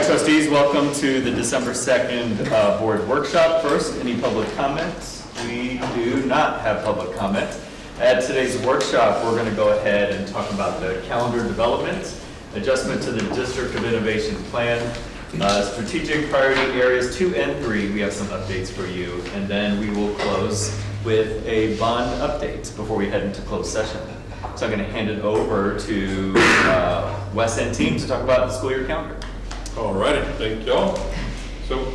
trustees, welcome to the December 2nd board workshop. First, any public comments? We do not have public comment. At today's workshop, we're going to go ahead and talk about the calendar development, adjustment to the District of Innovation Plan, strategic priority areas 2 and 3. We have some updates for you, and then we will close with a bond update before we head into closed session. So I'm going to hand it over to Wes and team to talk about the school year calendar. All righty, thank y'all. So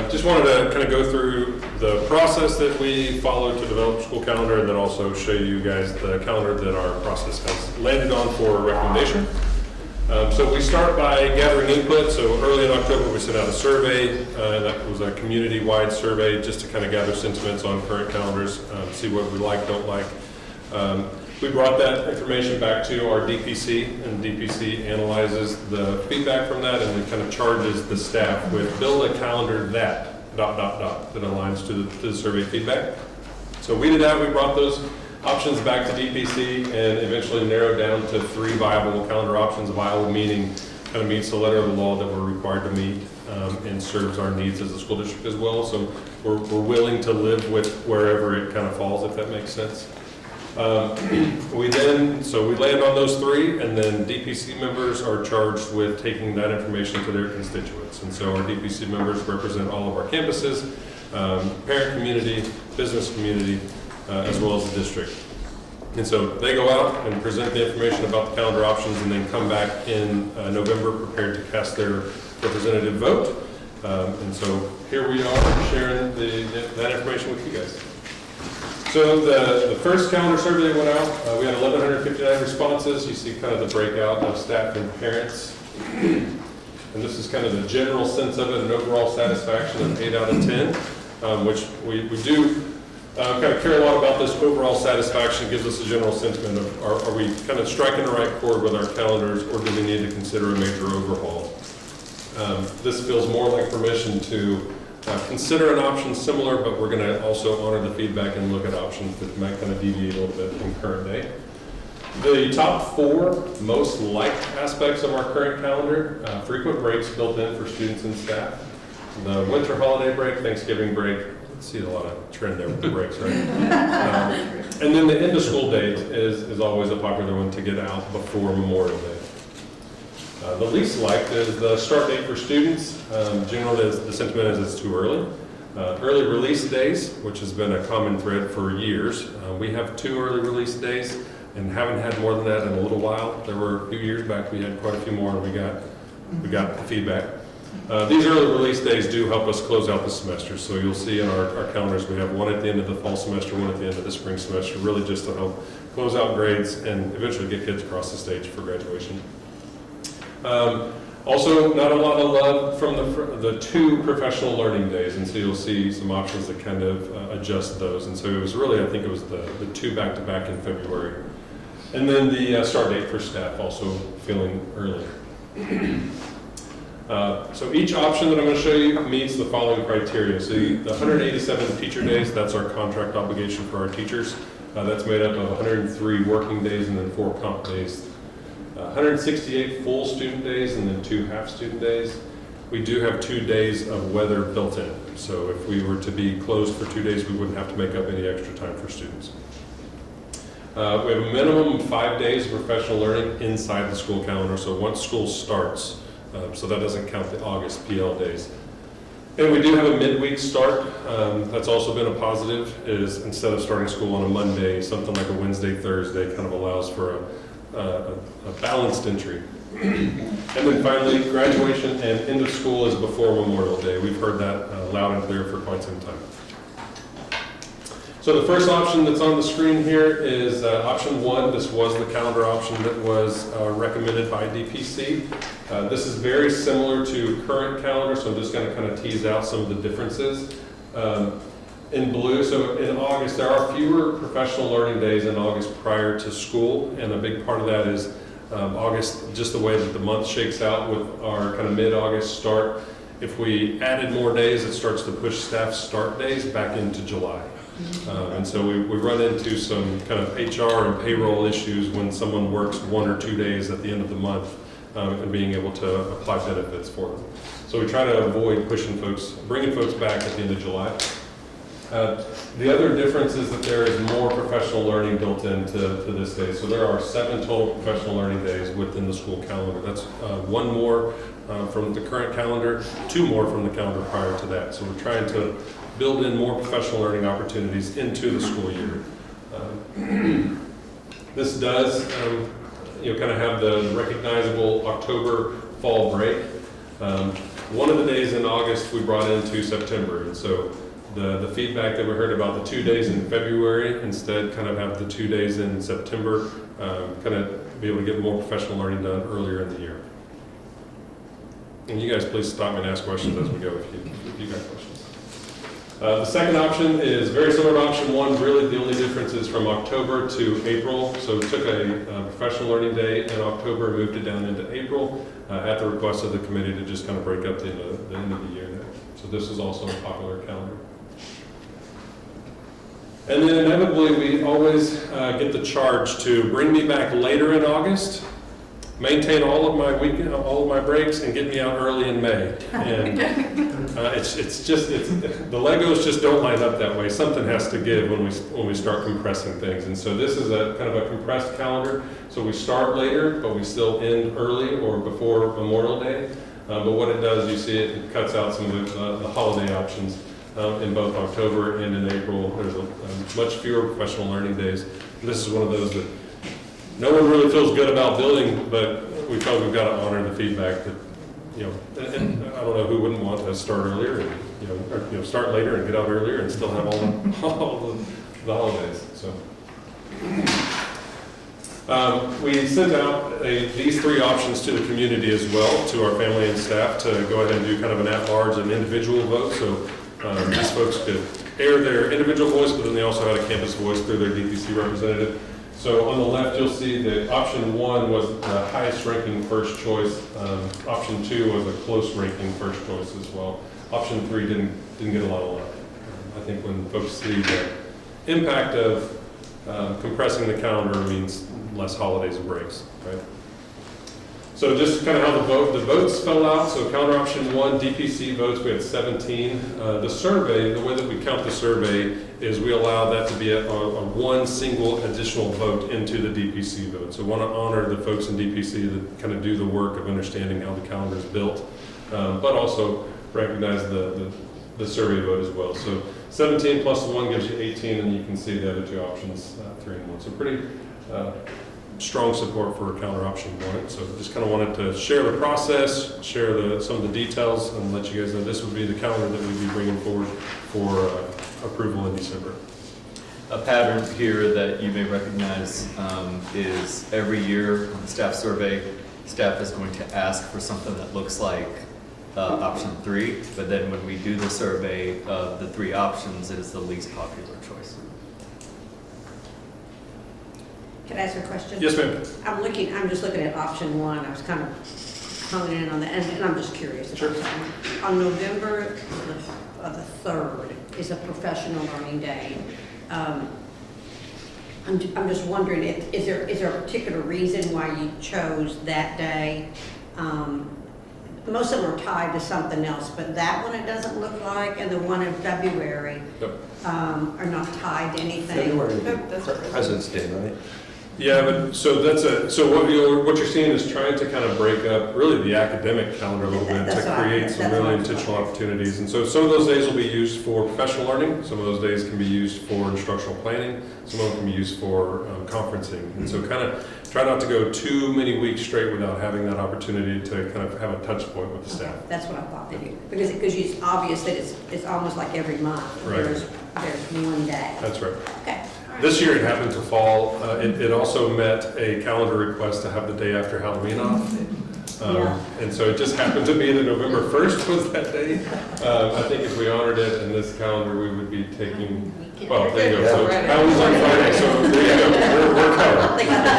just wanted to kind of go through the process that we follow to develop school calendar, and then also show you guys the calendar that our process has landed on for recommendation. So we start by gathering input. So early in October, we sent out a survey. That was a community-wide survey just to kind of gather sentiments on current calendars, see what we like, don't like. We brought that information back to our DPC, and DPC analyzes the feedback from that and then kind of charges the staff with build a calendar that ... that aligns to the survey feedback. So we did that. We brought those options back to DPC and eventually narrowed down to 3 viable calendar options. Viable meaning kind of meets the letter of the law that we're required to meet and serves our needs as a school district as well. So we're willing to live with wherever it kind of falls, if that makes sense. We land on those 3, and then DPC members are charged with taking that information to their constituents. And so our DPC members represent all of our campuses, parent community, business community, as well as the district. And so they go out and present the information about the calendar options, and then come back in November prepared to cast their representative vote. And so here we are sharing that information with you guys. So the first calendar survey went out. We had 1,159 responses. You see kind of the breakout of staff and parents. And this is kind of the general sense of it, an overall satisfaction of 8 out of 10, which we do kind of care a lot about. This overall satisfaction gives us a general sentiment of are we kind of striking the right chord with our calendars, or do we need to consider a major overhaul? This feels more like permission to consider an option similar, but we're going to also honor the feedback and look at options that might kind of deviate a little bit from current day. The top 4 most liked aspects of our current calendar: frequent breaks built in for students and staff, the winter holiday break, Thanksgiving break. Let's see a lot of trend there with the breaks, right? And then the end of school date is always a popular one to get out before Memorial Day. The least liked is the start date for students. Generally, the sentiment is it's too early. Early release days, which has been a common thread for years. We have 2 early release days and haven't had more than that in a little while. There were a few years back we had quite a few more, and we got the feedback. These early release days do help us close out the semester. So you'll see in our calendars we have one at the end of the fall semester, one at the end of the spring semester, really just to help close out grades and eventually get kids across the stage for graduation. Also, not a lot of love from the 2 professional learning days, and so you'll see some options that kind of adjust those. And so it was really, I think it was the 2 back-to-back in February. And then the start date for staff also feeling early. So each option that I'm going to show you meets the following criteria. So the 187 teacher days, that's our contract obligation for our teachers. That's made up of 103 working days and then 4 comp days. 168 full student days and then 2 half student days. We do have 2 days of weather built in. So if we were to be closed for 2 days, we wouldn't have to make up any extra time for students. We have a minimum of 5 days of professional learning inside the school calendar. So once school starts, so that doesn't count the August PL days. And we do have a midweek start. That's also been a positive, is instead of starting school on a Monday, something like a Wednesday, Thursday kind of allows for a balanced entry. And then finally, graduation and end of school is before Memorial Day. We've heard that loud and clear for quite some time. So the first option that's on the screen here is option 1. This was the calendar option that was recommended by DPC. This is very similar to current calendar, so I'm just going to kind of tease out some of the differences. In blue, so in August, there are fewer professional learning days in August prior to school, and a big part of that is August, just the way that the month shakes out with our kind of mid-August start. If we added more days, it starts to push staff start days back into July. And so we run into some kind of HR and payroll issues when someone works 1 or 2 days at the end of the month and being able to apply benefits for them. So we try to avoid bringing folks back at the end of July. The other difference is that there is more professional learning built into this day. So there are 7 total professional learning days within the school calendar. That's 1 more from the current calendar, 2 more from the calendar prior to that. So we're trying to build in more professional learning opportunities into the school year. This does, kind of have the recognizable October fall break. One of the days in August we brought into September, and so the feedback that we heard about the 2 days in February, instead kind of have the 2 days in September, kind of be able to get more professional learning done earlier in the year. And you guys please stop me and ask questions as we go if you got questions. The second option is very similar to option 1. Really the only difference is from October to April. So we took a professional learning day in October, moved it down into April at the request of the committee to just kind of break up the end of the year there. So this is also a popular calendar. And then inevitably, we always get the charge to bring me back later in August, maintain all of my breaks, and get me out early in May. And the Legos just don't line up that way. Something has to give when we start compressing things. And so this is a kind of a compressed calendar. So we start later, but we still end early or before Memorial Day. But what it does, you see it cuts out some of the holiday options. In both October and in April, there's much fewer professional learning days. And this is one of those that no one really feels good about building, but we felt we've got to honor the feedback that, and I don't know who wouldn't want to start earlier and, start later and get out earlier and still have all the holidays. So we sent out these 3 options to the community as well, to our family and staff, to go ahead and do kind of an at-large and individual vote. So these folks could air their individual voice, but then they also had a campus voice through their DPC representative. So on the left, you'll see that option 1 was the highest ranking first choice. Option 2 was a close ranking first choice as well. Option 3 didn't get a lot of love. I think when folks see the impact of compressing the calendar means less holidays and breaks, right? So just kind of how the votes fell out. So counter option 1, DPC votes, we had 17. The survey, the way that we count the survey is we allow that to be a 1 single additional vote into the DPC vote. So we want to honor the folks in DPC that kind of do the work of understanding how the calendar is built, but also recognize the survey vote as well. So 17 plus 1 gives you 18, and you can see the other 2 options, 3 and 1. So pretty strong support for counter option 1. So just kind of wanted to share the process, share some of the details, and let you guys know this would be the calendar that we'd be bringing forward for approval in December. A pattern here that you may recognize is every year on the staff survey, staff is going to ask for something that looks like option 3, but then when we do the survey of the 3 options, it is the least popular choice. Can I ask a question? Yes, ma'am. I'm just looking at option 1. I was kind of honing in on that, and I'm just curious about something. On November the 3rd is a professional learning day. I'm just wondering, is there a particular reason why you chose that day? Most of them are tied to something else, but that one it doesn't look like, and the one in February are not tied to anything. February, President's Day, right? Yeah, but so what you're seeing is trying to kind of break up really the academic calendar a little bit to create some really intentional opportunities. And so some of those days will be used for professional learning. Some of those days can be used for instructional planning. Some of them can be used for conferencing. And so kind of try not to go too many weeks straight without having that opportunity to kind of have a touch point with the staff. That's what I thought they do. Because it's obvious that it's almost like every month. Right. There's 1 day. That's right. Okay. This year it happened to fall. It also met a calendar request to have the day after Halloween off. And so it just happened to be that November 1st was that day. I think if we honored it in this calendar, we would be taking, well, there you go. So Halloween's on Friday, so there you go. We're covered. They got the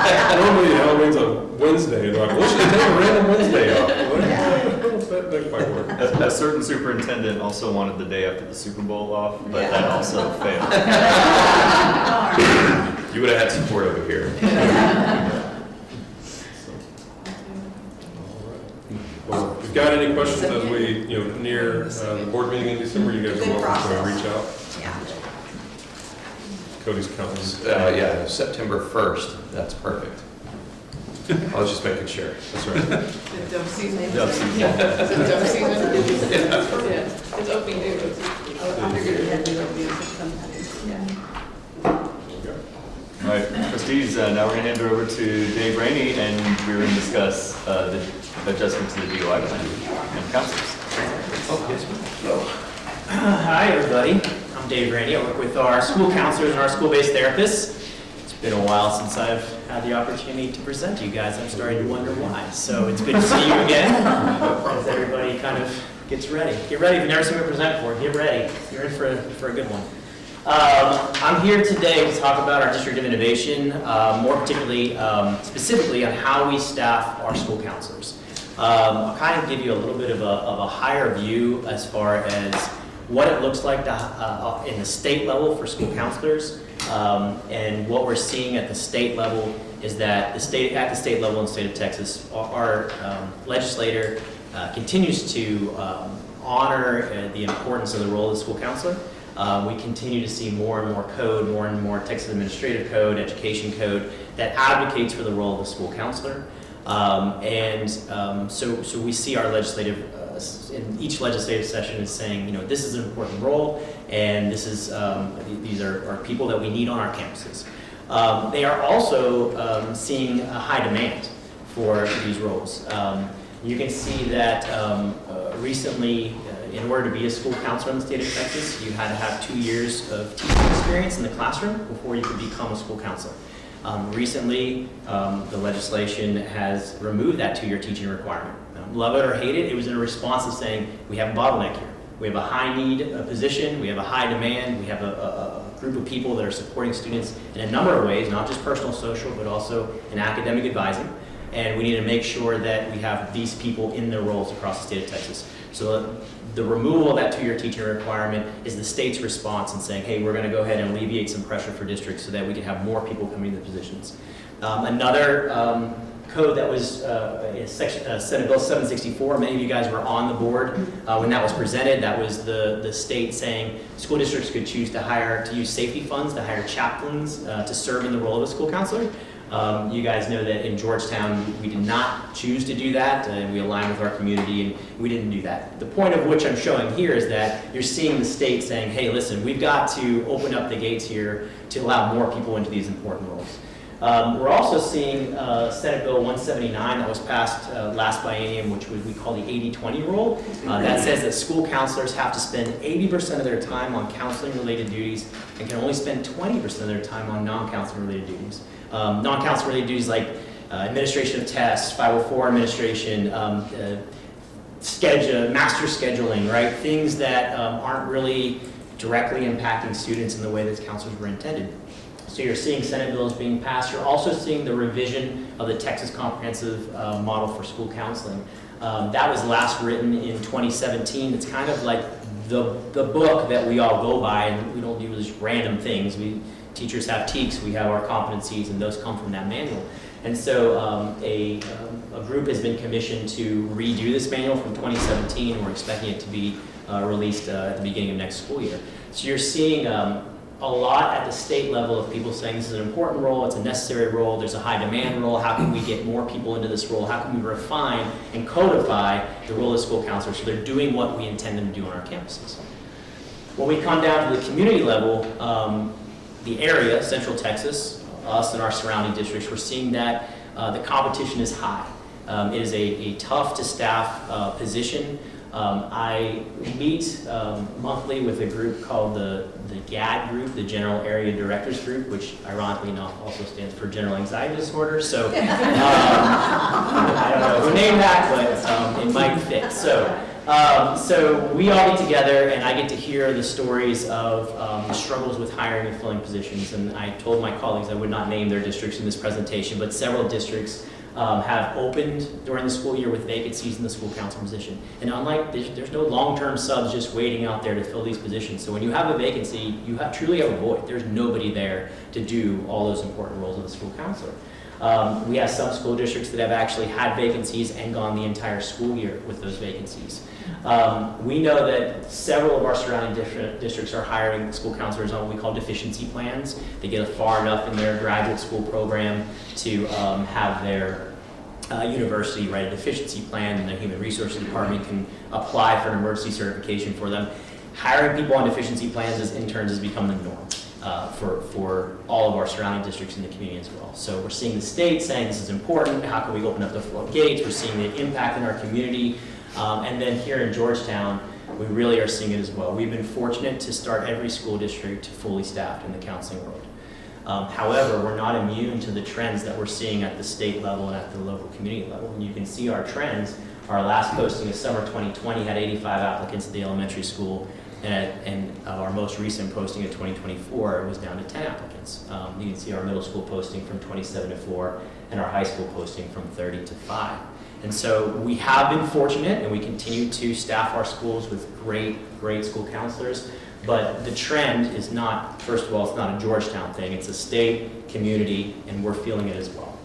day off. Normally Halloween's on Wednesday. And I'm like, well, should take a random Wednesday off. That might work. A certain superintendent also wanted the day after the Super Bowl off, but that also failed. You would have had support over here. got any questions as we, near the board meeting in December, you guys are Good welcome to process. reach out. Yeah. Cody's counting. Yeah, September 1st, that's perfect. I was just making sure. That's right. The dove season. Dove season. Is it dove season? Yeah, it's opening due. I figured it had to go be sometime. All right, trustees, now we're going to hand it over to Dave Rainey, and we're going to discuss the adjustment to the DOI plan and councils. Hi, everybody. I'm Dave Rainey. I work with our school counselors and our school-based therapists. It's been a while since I've had the opportunity to present to you guys. I'm starting to wonder why. So it's good to see you again as everybody kind of gets ready. Get ready. If you've never seen me present before, get ready. You're in for a good one. I'm here today to talk about our District of Innovation, more particularly, specifically on how we staff our school counselors. I'll kind of give you a little bit of a higher view as far as what it looks like in the state level for school counselors, and what we're seeing at the state level is that at the state level in the state of Texas, our legislator continues to honor the importance of the role of the school counselor. We continue to see more and more code, more and more Texas Administrative Code, Education Code, that advocates for the role of the school counselor. So we see our legislative, in each legislative session is saying, this is an important role, and this is, these are people that we need on our campuses. They are also seeing a high demand for these roles. You can see that recently, in order to be a school counselor in the state of Texas, you had to have 2 years of teaching experience in the classroom before you could become a school counselor. Recently, the legislation has removed that 2-year teaching requirement. Love it or hate it, it was in a response to saying, we have a bottleneck here. We have a high need position, we have a high demand, we have a group of people that are supporting students in a number of ways, not just personal social, but also in academic advising. And we need to make sure that we have these people in their roles across the state of Texas. So the removal of that 2-year teaching requirement is the state's response in saying, hey, we're going to go ahead and alleviate some pressure for districts so that we can have more people coming into the positions. Another code that was Senate Bill 764, many of you guys were on the board when that was presented. That was the state saying school districts could choose to use safety funds to hire chaplains to serve in the role of a school counselor. You guys know that in Georgetown, we did not choose to do that, and we aligned with our community, and we didn't do that. The point of which I'm showing here is that you're seeing the state saying, hey, listen, we've got to open up the gates here to allow more people into these important roles. We're also seeing Senate Bill 179 that was passed last biennium, which we call the 80-20 rule. That says that school counselors have to spend 80% of their time on counseling-related duties and can only spend 20% of their time on non-counseling-related duties. Non-counseling-related duties like administration of tests, 504 administration, master scheduling, right? Things that aren't really directly impacting students in the way that counselors were intended. So you're seeing Senate bills being passed. You're also seeing the revision of the Texas Comprehensive Model for School Counseling. That was last written in 2017. It's kind of like the book that we all go by, and we don't do just random things. Teachers have TEKS, we have our competencies, and those come from that manual. And so a group has been commissioned to redo this manual from 2017, and we're expecting it to be released at the beginning of next school year. So you're seeing a lot at the state level of people saying this is an important role, it's a necessary role, there's a high demand role, how can we get more people into this role, how can we refine and codify the role of school counselors so they're doing what we intend them to do on our campuses. When we come down to the community level, the area, Central Texas, us and our surrounding districts, we're seeing that the competition is high. It is a tough to staff position. I meet monthly with a group called the GAD group, the General Area Directors Group, which ironically enough also stands for General Anxiety Disorder. So I don't know who named that, but it might fit. So we all get together, and I get to hear the stories of the struggles with hiring and filling positions. And I told my colleagues I would not name their districts in this presentation, but several districts have opened during the school year with vacancies in the school council position. And unlike, there's no long-term subs just waiting out there to fill these positions. So when you have a vacancy, you truly have a void. There's nobody there to do all those important roles of the school counselor. We have some school districts that have actually had vacancies and gone the entire school year with those vacancies. We know that several of our surrounding districts are hiring school counselors on what we call deficiency plans. They get far enough in their graduate school program to have their university write a deficiency plan, and the Human Resources Department can apply for an emergency certification for them. Hiring people on deficiency plans as interns has become the norm for all of our surrounding districts in the community as well. So we're seeing the state saying this is important, how can we open up the floodgates? We're seeing the impact in our community. And then here in Georgetown, we really are seeing it as well. We've been fortunate to start every school district fully staffed in the counseling world. However, we're not immune to the trends that we're seeing at the state level and at the local community level. And you can see our trends. Our last posting of summer 2020 had 85 applicants at the elementary school, and our most recent posting of 2024 was down to 10 applicants. You can see our middle school posting from 27 to 4, and our high school posting from 30 to 5. And so we have been fortunate, and we continue to staff our schools with great school counselors. But the trend is not, first of all, it's not a Georgetown thing. It's a state, community, and we're feeling it as well.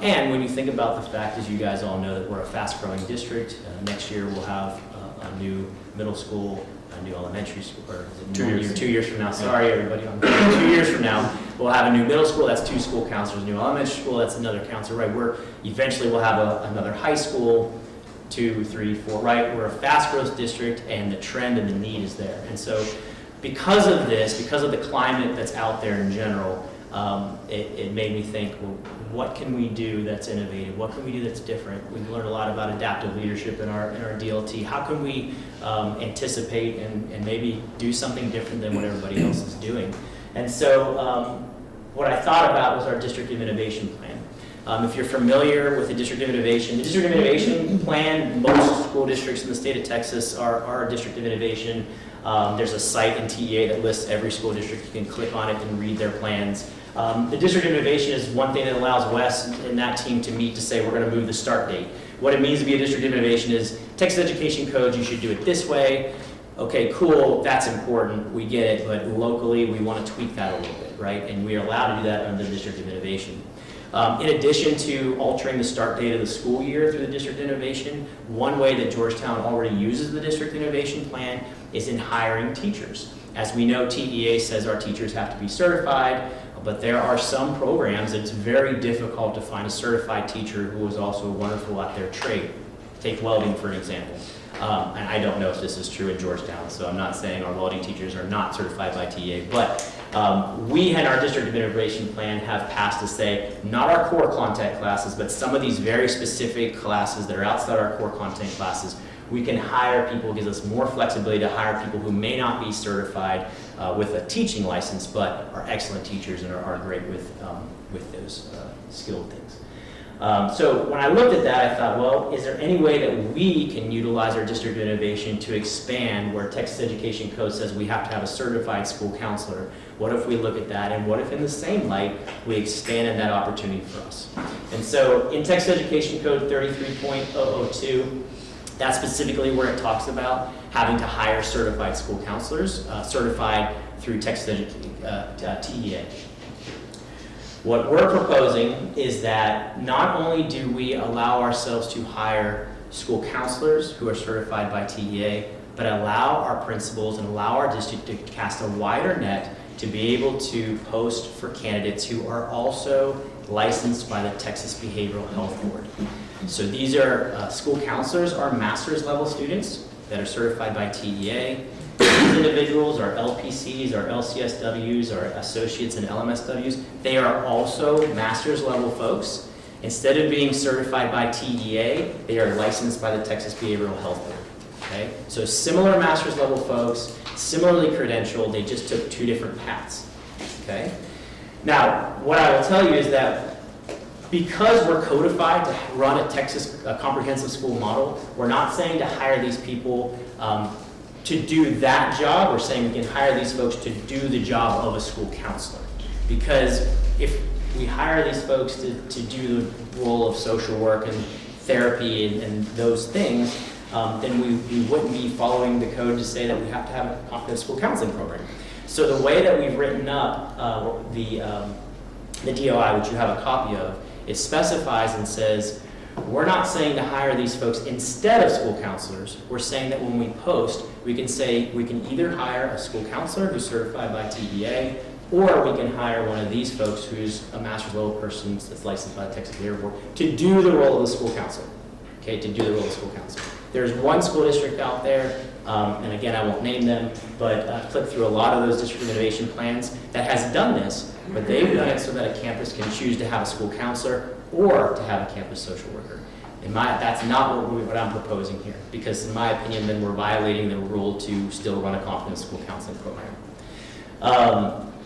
And when you think about the fact, as you guys all know, that we're a fast-growing district, next year we'll have a new middle school, a new elementary school, or 2 years from now. Sorry, everybody. 2 years from now, we'll have a new middle school. That's 2 school counselors. New elementary school. That's another counselor. Right? Eventually we'll have another high school. 2, 3, 4, right? We're a fast growth district, and the trend and the need is there. And so because of this, because of the climate that's out there in general, it made me think, well, what can we do that's innovative? What can we do that's different? We've learned a lot about adaptive leadership in our DLT. How can we anticipate and maybe do something different than what everybody else is doing? And so what I thought about was our District of Innovation Plan. If you're familiar with the District of Innovation Plan, most school districts in the state of Texas are a District of Innovation. There's a site in TEA that lists every school district. You can click on it and read their plans. The District of Innovation is one thing that allows Wes and that team to meet to say we're going to move the start date. What it means to be a District of Innovation is Texas Education Code, you should do it this way. Okay, cool, that's important, we get it, but locally we want to tweak that a little bit, right? And we are allowed to do that under the District of Innovation. In addition to altering the start date of the school year through the District Innovation, one way that Georgetown already uses the District Innovation Plan is in hiring teachers. As we know, TEA says our teachers have to be certified, but there are some programs that it's very difficult to find a certified teacher who is also wonderful at their trade. Take welding, for example. And I don't know if this is true in Georgetown, so I'm not saying our welding teachers are not certified by TEA, but we in our District of Innovation Plan have passed to say, not our core content classes, but some of these very specific classes that are outside our core content classes, we can hire people. It gives us more flexibility to hire people who may not be certified with a teaching license, but are excellent teachers and are great with those skilled things. So when I looked at that, I thought, well, is there any way that we can utilize our District of Innovation to expand where Texas Education Code says we have to have a certified school counselor? What if we look at that, and what if in the same light we expanded that opportunity for us? And so in Texas Education Code 33.002, that's specifically where it talks about having to hire certified school counselors, certified through Texas TEA. What we're proposing is that not only do we allow ourselves to hire school counselors who are certified by TEA, but allow our principals and allow our district to cast a wider net to be able to post for candidates who are also licensed by the Texas Behavioral Health Board. So these are school counselors are master's level students that are certified by TEA. These individuals are LPCs, or LCSWs, or associates and LMSWs. They are also master's level folks. Instead of being certified by TEA, they are licensed by the Texas Behavioral Health Board. Okay? So similar master's level folks, similarly credentialed, they just took 2 different paths. Okay? Now, what I will tell you is that because we're codified to run a Texas comprehensive school model, we're not saying to hire these people to do that job. We're saying we can hire these folks to do the job of a school counselor. Because if we hire these folks to do the role of social work and therapy and those things, then we wouldn't be following the code to say that we have to have a comprehensive school counseling program. So the way that we've written up the DOI, which you have a copy of, it specifies and says, we're not saying to hire these folks instead of school counselors. We're saying that when we post, we can say we can either hire a school counselor who's certified by TBA, or we can hire one of these folks who's a master's level person that's licensed by the Texas Labor Board to do the role of the school counselor. Okay, to do the role of school counselor. There's one school district out there, and again, I won't name them, but I've clicked through a lot of those district innovation plans that has done this, but they've done it so that a campus can choose to have a school counselor or to have a campus social worker. That's not what I'm proposing here, because in my opinion, then we're violating the rule to still run a competent school counseling program.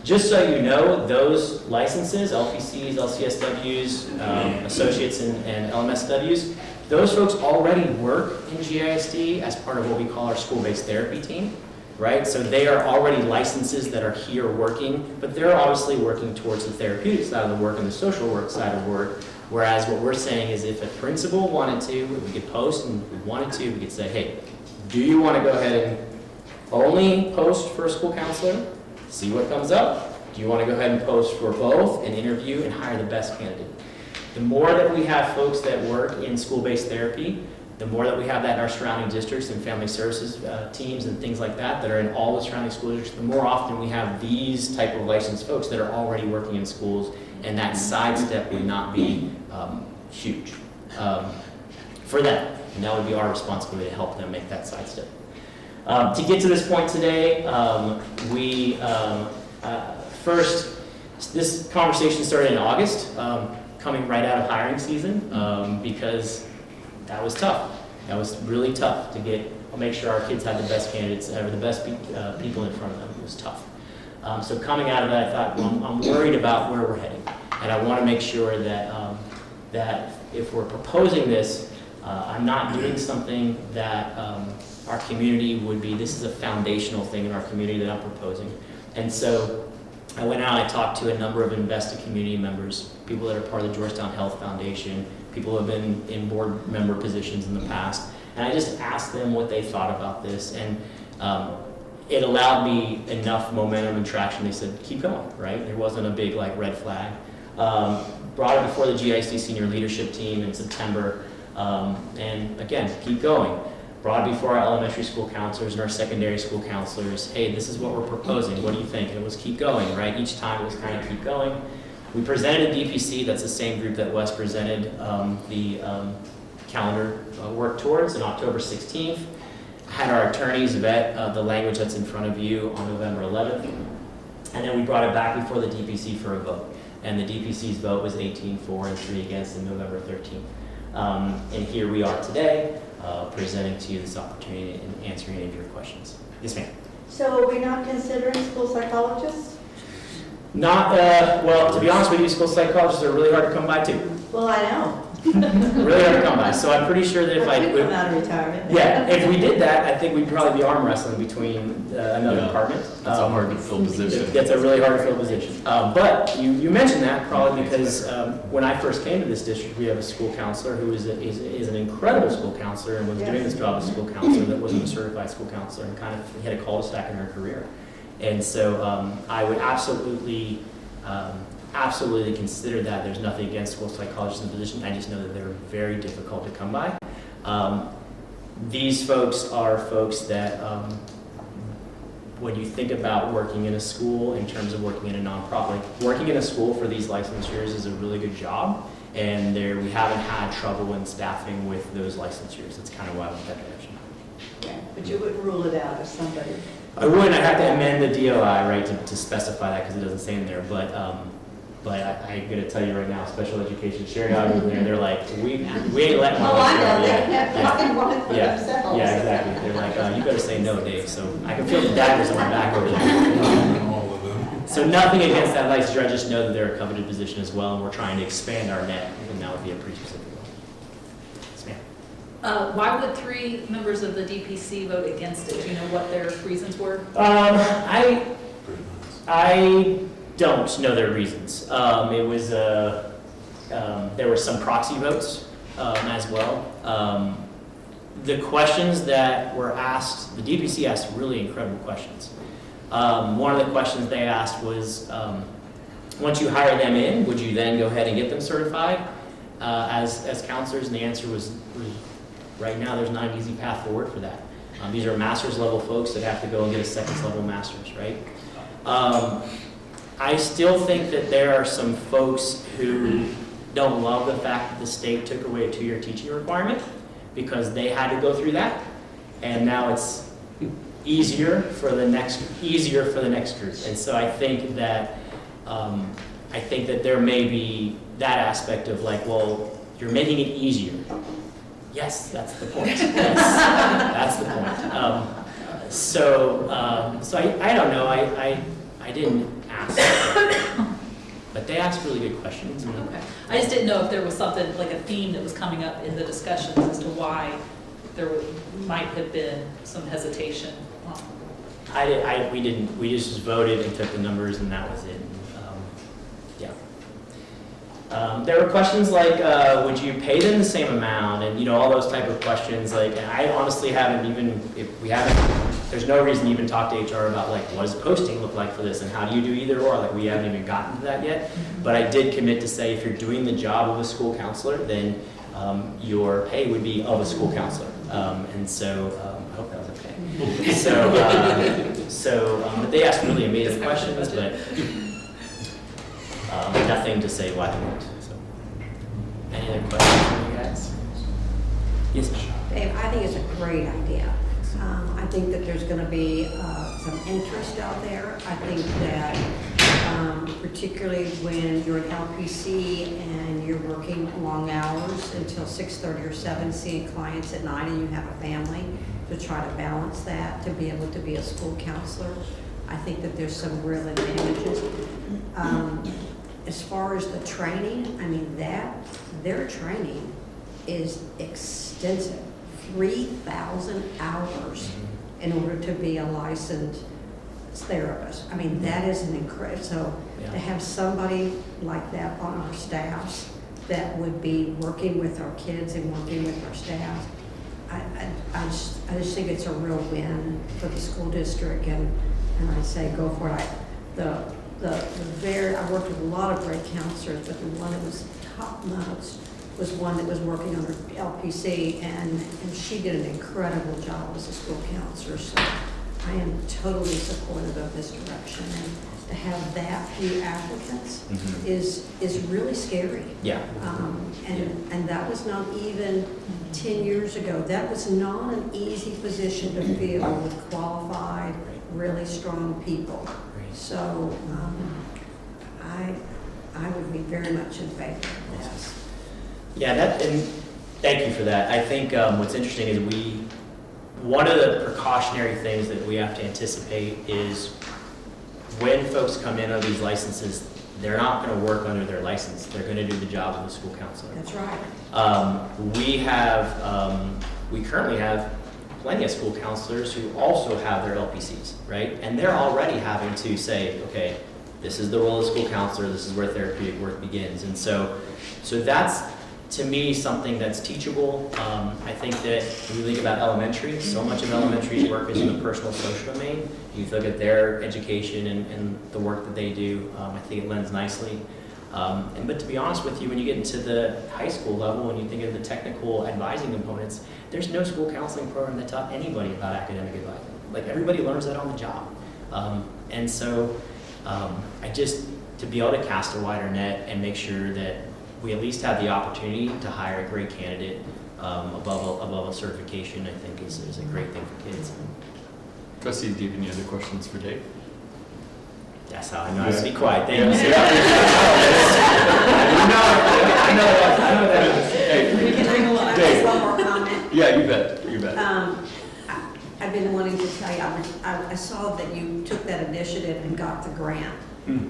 Just so you know, those licenses, LPCs, LCSWs, associates and LMSWs, those folks already work in GISD as part of what we call our school-based therapy team, right? So they are already licenses that are here working, but they're obviously working towards the therapeutic side of the work and the social work side of work. Whereas what we're saying is if a principal wanted to, we could post and we wanted to, we could say, hey, do you want to go ahead and only post for a school counselor, see what comes up? Do you want to go ahead and post for both and interview and hire the best candidate? The more that we have folks that work in school-based therapy, the more that we have that in our surrounding districts and family services teams and things like that are in all the surrounding school districts, the more often we have these type of licensed folks that are already working in schools, and that sidestep would not be huge for them. And that would be our responsibility to help them make that sidestep. To get to this point today, first, this conversation started in August, coming right out of hiring season, because that was tough. That was really tough to make sure our kids had the best candidates, or the best people in front of them. It was tough. So coming out of that, I thought, well, I'm worried about where we're heading, and I want to make sure that that if we're proposing this, I'm not doing something that our community would be. This is a foundational thing in our community that I'm proposing, and so I went out and I talked to a number of invested community members, people that are part of the Georgetown Health Foundation, people who have been in board member positions in the past, and I just asked them what they thought about this, and it allowed me enough momentum and traction. They said, keep going, right? There wasn't a big red flag. Brought it before the GISD senior leadership team in September, and again, keep going. Brought it before our elementary school counselors and our secondary school counselors. Hey, this is what we're proposing. What do you think? And it was keep going, right? Each time it was kind of keep going. We presented a DPC. That's the same group that Wes presented the calendar work towards on October 16th. Had our attorneys vet the language that's in front of you on November 11th. And then we brought it back before the DPC for a vote. And the DPC's vote was 18-4 and 3 against on November 13th. And here we are today, presenting to you this opportunity and answering any of your questions. Yes, ma'am. So are we not considering school psychologists? Not, well, to be honest with you, school psychologists are really hard to come by too. Well, I know. Really hard to come by. So I'm pretty sure that if But we come out of retirement. yeah, if we did that, I think we'd probably be arm wrestling between another department. That's a hard to fill position. That's a really hard to fill position. But you mentioned that probably because when I first came to this district, we have a school counselor who is an incredible school counselor and was doing this job as a school counselor that wasn't a certified school counselor and kind of had a cul-de-sac in her career. And so I would absolutely consider that. There's nothing against school psychologists in the position. I just know that they're very difficult to come by. These folks are folks that, when you think about working in a school in terms of working in a nonprofit, working in a school for these licensures is a really good job. And we haven't had trouble in staffing with those licensures. That's kind of why I went that direction. Yeah, but you wouldn't rule it out if somebody. I would. I'd have to amend the DOI, right, to specify that because it doesn't say in there. But I'm going to tell you right now, special education, Sherry out in there, they're like, we ain't letting one Oh, I go know, they yet. have fucking one for Yeah, themselves. yeah, exactly. They're like, you better say no, Dave. So I can feel the daggers on my back over there. So nothing against that licensure. I just know that they're a coveted position as well, and we're trying to expand our net, and that would be a pretty specific one. Yes, ma'am. Why would 3 members of the DPC vote against it? Do you know what their reasons were? I don't know their reasons. It was there were some proxy votes as well. The questions that were asked, the DPC asked really incredible questions. One of the questions they asked was, once you hire them in, would you then go ahead and get them certified as counselors? And the answer was right now, there's not an easy path forward for that. These are master's level folks that have to go and get a second level master's, right? I still think that there are some folks who don't love the fact that the state took away a 2-year teaching requirement because they had to go through that, and now it's easier for the next group. And so I think that there may be that aspect of like, well, you're making it easier. Yes, that's the point. Yes, that's the point. So I don't know. I didn't ask, but they asked really good questions. And Okay. I just didn't know if there was something, like a theme that was coming up in the discussions as to why there might have been some hesitation. we didn't. We just voted and took the numbers, and that was it. There were questions like, would you pay them the same amount, and all those type of questions. Like, and I honestly haven't even. There's no reason to even talk to HR about like what does posting look like for this, and how do you do either or. Like, we haven't even gotten to that yet. But I did commit to say if you're doing the job of a school counselor, then your pay would be of a school counselor. And so I hope that was okay. But they asked really amazing questions, but nothing to say why they won't. So, any other questions from you guys? Yes, ma'am. Dave, I think it's a great idea. I think that there's going to be some interest out there. I think that particularly when you're an LPC and you're working long hours until 6:30 or 7, seeing clients at night, and you have a family, to try to balance that, to be able to be a school counselor, I think that there's some real advantages. As far as the training, I mean, their training is extensive. 3,000 hours in order to be a licensed therapist. I mean, that is an incredible, so to have somebody like that on our staffs that would be working with our kids and working with our staff, I just think it's a real win for the school district, and I say go for it. I worked with a lot of great counselors, but the one that was top notch was one that was working on her LPC, and she did an incredible job as a school counselor. So I am totally supportive of this direction, and to have that few applicants is really scary. Yeah. And that was not even 10 years ago. That was not an easy position to fill with qualified, really strong people. So I would be very much in favor of this. Yeah, and thank you for that. I think what's interesting is one of the precautionary things that we have to anticipate is when folks come in on these licenses, they're not going to work under their license. They're going to do the job of a school counselor. That's right. We currently have plenty of school counselors who also have their LPCs, right? And they're already having to say, okay, this is the role of school counselor, this is where therapeutic work begins. And so that's, to me, something that's teachable. I think that when you think about elementary, so much of elementary's work is in the personal social domain. You look at their education and the work that they do, I think it lends nicely. But to be honest with you, when you get into the high school level and you think of the technical advising components, there's no school counseling program that taught anybody about academic advising. Like, everybody learns that on the job. And so to be able to cast a wider net and make sure that we at least have the opportunity to hire a great candidate above a certification, I think is a great thing for kids. Trustee, do you have any other questions for Dave? That's how I know how to be quiet. Thank you. I know that. Hey, We can bring a lot. Dave. One more comment. Yeah, you bet. I've been wanting to tell you, I saw that you took that initiative and got the grant.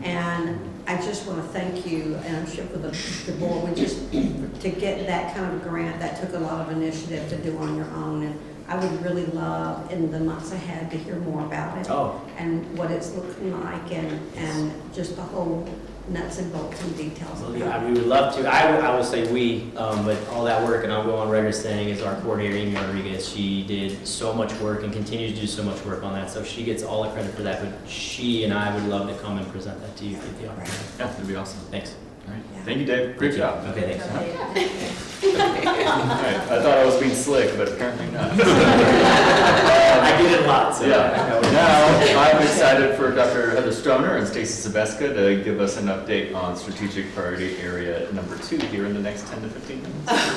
And I just want to thank you, and I'm sure for the board, to get that kind of grant, that took a lot of initiative to do on your own. And I would really love, in the months ahead, to hear more about it. Oh. And what it's looking like, and just the whole nuts and bolts and details. Well, yeah, we would love to. I will say we, but all that work, and I'll go on record saying, is our coordinator, Amy Rodriguez. She did so much work and continues to do so much work on that. So she gets all the credit for that. But she and I would love to come and present that to you if you get the opportunity. Yeah, that'd be awesome. Thanks. All right. Yeah. Thank you, Dave. Great job. Okay, thanks. All right. I thought I was being slick, but apparently not. I did it a lot, so. Yeah. Now, I'm excited for Dr. Heather Stoner and Stacy Sebeska to give us an update on strategic priority area number 2 here in the next 10 to 15 minutes. Let's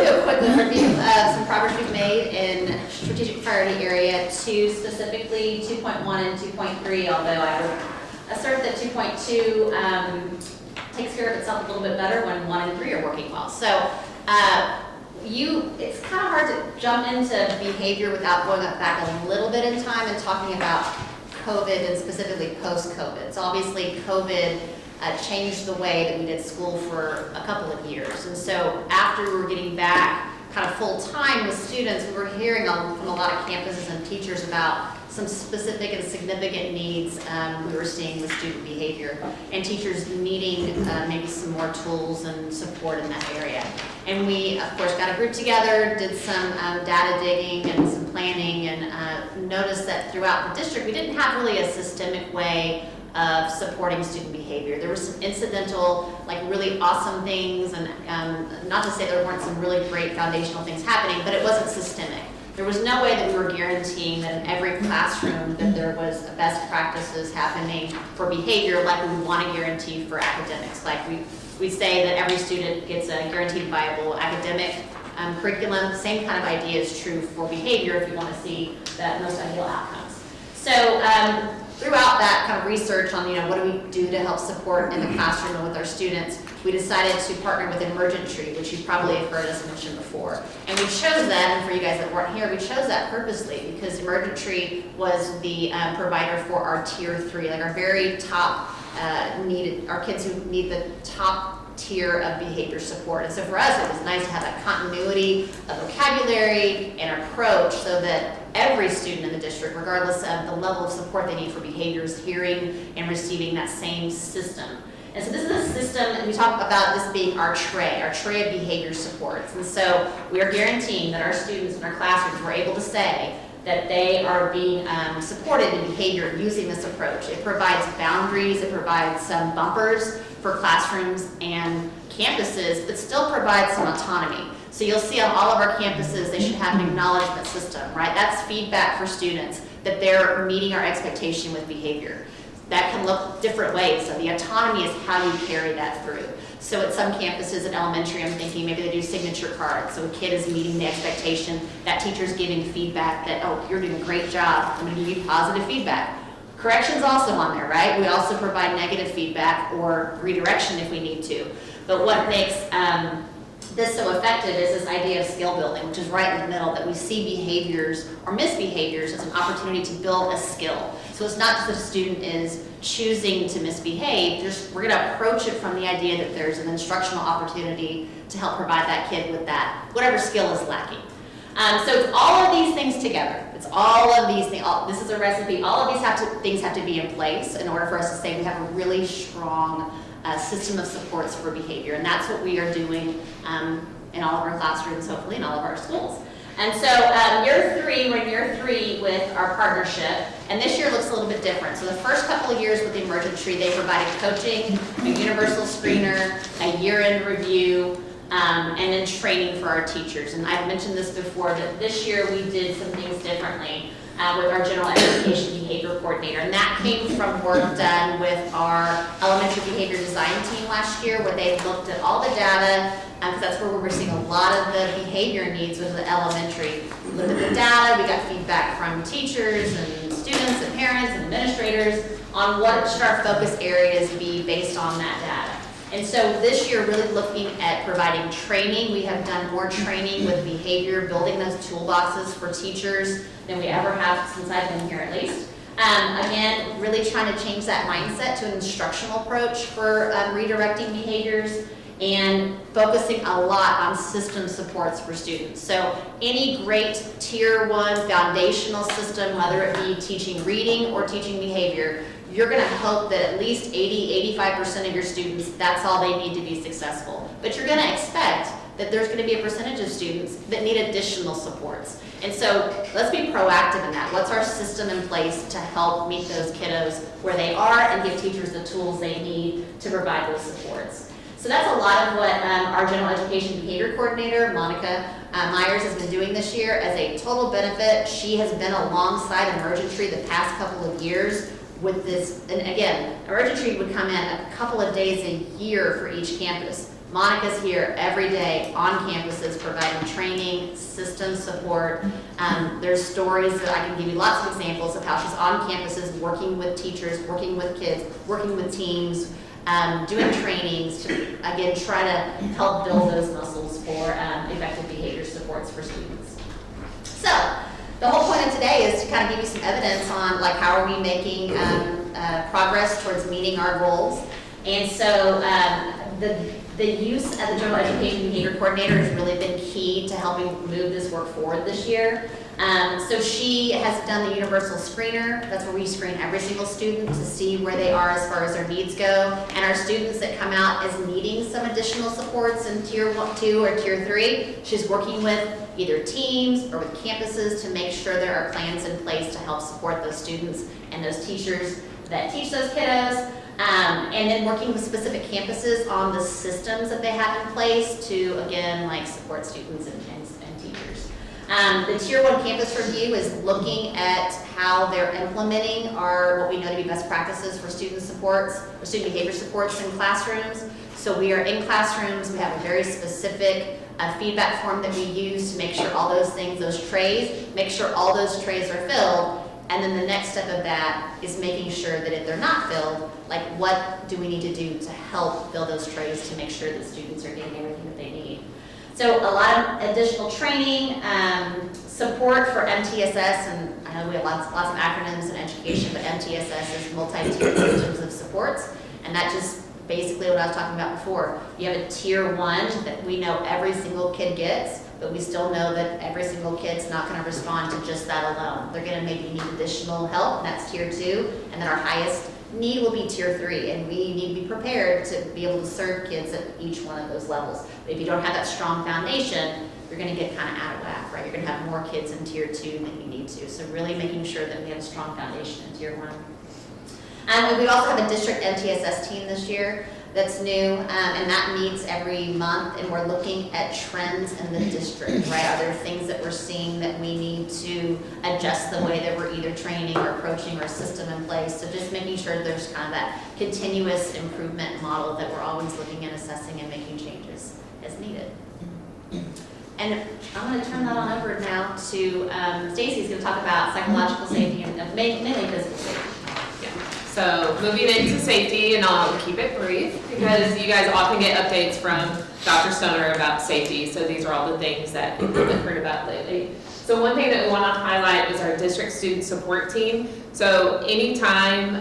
do a quick overview of some progress we've made in strategic priority area 2, specifically 2.1 and 2.3, although I would assert that 2.2 takes care of itself a little bit better when 1 and 3 are working well. So it's kind of hard to jump into behavior without going back a little bit in time and talking about COVID and specifically post-COVID. So obviously COVID changed the way that we did school for a couple of years. And so after we were getting back kind of full time with students, we were hearing from a lot of campuses and teachers about some specific and significant needs we were seeing with student behavior, and teachers needing maybe some more tools and support in that area. And we, of course, got a group together, did some data digging and some planning, and noticed that throughout the district, we didn't have really a systemic way of supporting student behavior. There were some incidental, like really awesome things, and not to say there weren't some really great foundational things happening, but it wasn't systemic. There was no way that we were guaranteeing that in every classroom that there was best practices happening for behavior like we would want to guarantee for academics. Like we say that every student gets a guaranteed viable academic curriculum. Same kind of idea is true for behavior if you want to see the most ideal outcomes. So throughout that kind of research on, what do we do to help support in the classroom and with our students, we decided to partner with Emergent Tree, which you probably have heard us mention before. And we chose that, and for you guys that weren't here, we chose that purposely because Emergent Tree was the provider for our tier 3, like our very top our kids who need the top tier of behavior support. And so for us, it was nice to have that continuity of vocabulary and approach so that every student in the district, regardless of the level of support they need for behavior, is hearing and receiving that same system. And so this is a system, and we talk about this being our tray of behavior supports. And so we are guaranteeing that our students in our classrooms were able to say that they are being supported in behavior using this approach. It provides boundaries, it provides some bumpers for classrooms and campuses, but still provides some autonomy. So you'll see on all of our campuses, they should have an acknowledgement system, right? That's feedback for students that they're meeting our expectation with behavior. That can look different ways. So the autonomy is how you carry that through. So at some campuses in elementary, I'm thinking maybe they do signature cards. So a kid is meeting the expectation, that teacher's giving feedback that, oh, you're doing a great job. I'm gonna give you positive feedback. Correction's also on there, right? We also provide negative feedback or redirection if we need to. But what makes this so effective is this idea of skill building, which is right in the middle, that we see behaviors or misbehaviors as an opportunity to build a skill. So it's not just that a student is choosing to misbehave, we're gonna approach it from the idea that there's an instructional opportunity to help provide that kid with that, whatever skill is lacking. So it's all of these things together. It's all of these things, this is a recipe, all of these things have to be in place in order for us to say we have a really strong system of supports for behavior. And that's what we are doing in all of our classrooms, hopefully in all of our schools. And so we're in year 3 with our partnership, and this year looks a little bit different. So the first couple of years with the Emergent Tree, they provided coaching, a universal screener, a year-end review, and then training for our teachers. And I've mentioned this before, but this year we did some things differently with our general education behavior coordinator. And that came from work done with our elementary behavior design team last year, where they looked at all the data, because that's where we were seeing a lot of the behavior needs with the elementary. We looked at the data, we got feedback from teachers and students and parents and administrators on what should our focus areas be based on that data. And so this year, really looking at providing training. We have done more training with behavior, building those toolboxes for teachers than we ever have since I've been here at least. Again, really trying to change that mindset to an instructional approach for redirecting behaviors and focusing a lot on system supports for students. So any great tier 1 foundational system, whether it be teaching reading or teaching behavior, you're gonna hope that at least 80–85% of your students, that's all they need to be successful. But you're gonna expect that there's gonna be a percentage of students that need additional supports. And so let's be proactive in that. What's our system in place to help meet those kiddos where they are and give teachers the tools they need to provide those supports? So that's a lot of what our general education behavior coordinator, Monica Myers, has been doing this year as a total benefit. She has been alongside Emergentry the past couple of years with this, and again, Emergentry would come in a couple of days a year for each campus. Monica's here every day on campuses providing training, system support. There's stories that I can give you lots of examples of how she's on campuses working with teachers, working with kids, working with teams, doing trainings to, again, try to help build those muscles for effective behavior supports for students. So the whole point of today is to kind of give you some evidence on like how are we making progress towards meeting our goals. And so the use of the general education behavior coordinator has really been key to helping move this work forward this year. So she has done the universal screener. That's where we screen every single student to see where they are as far as their needs go. And our students that come out as needing some additional supports in tier 1, 2, or tier 3, she's working with either teams or with campuses to make sure there are plans in place to help support those students and those teachers that teach those kiddos. And then working with specific campuses on the systems that they have in place to, again, like support students and teachers. The Tier 1 campus review is looking at how they're implementing what we know to be best practices for student supports, or student behavior supports in classrooms. So we are in classrooms, we have a very specific feedback form that we use to make sure all those things, those trays, make sure all those trays are filled. And then the next step of that is making sure that if they're not filled, like what do we need to do to help fill those trays to make sure that students are getting everything that they need. So a lot of additional training, support for MTSS, and I know we have lots of acronyms in education, but MTSS is multi-tiered systems of supports, and that just basically what I was talking about before. You have a tier 1 that we know every single kid gets, but we still know that every single kid's not going to respond to just that alone. They're going to maybe need additional help, and that's tier 2, and then our highest need will be tier 3, and we need to be prepared to be able to serve kids at each one of those levels. But if you don't have that strong foundation, you're going to get kind of out of whack, right? You're going to have more kids in tier 2 than you need to. So really making sure that we have a strong foundation in tier 1. And we also have a district MTSS team this year that's new, and that meets every month, and we're looking at trends in the district, right? Are there things that we're seeing that we need to adjust the way that we're either training or approaching our system in place? So just making sure there's kind of that continuous improvement model that we're always looking and assessing and making changes as needed. And I'm going to turn that on over now to Stacy's going to talk about psychological safety and mainly physical safety. So moving into safety, and I'll keep it brief because you guys often get updates from Dr. Stoner about safety. So these are all the things that you've heard about lately. So one thing that we want to highlight is our district student support team. So anytime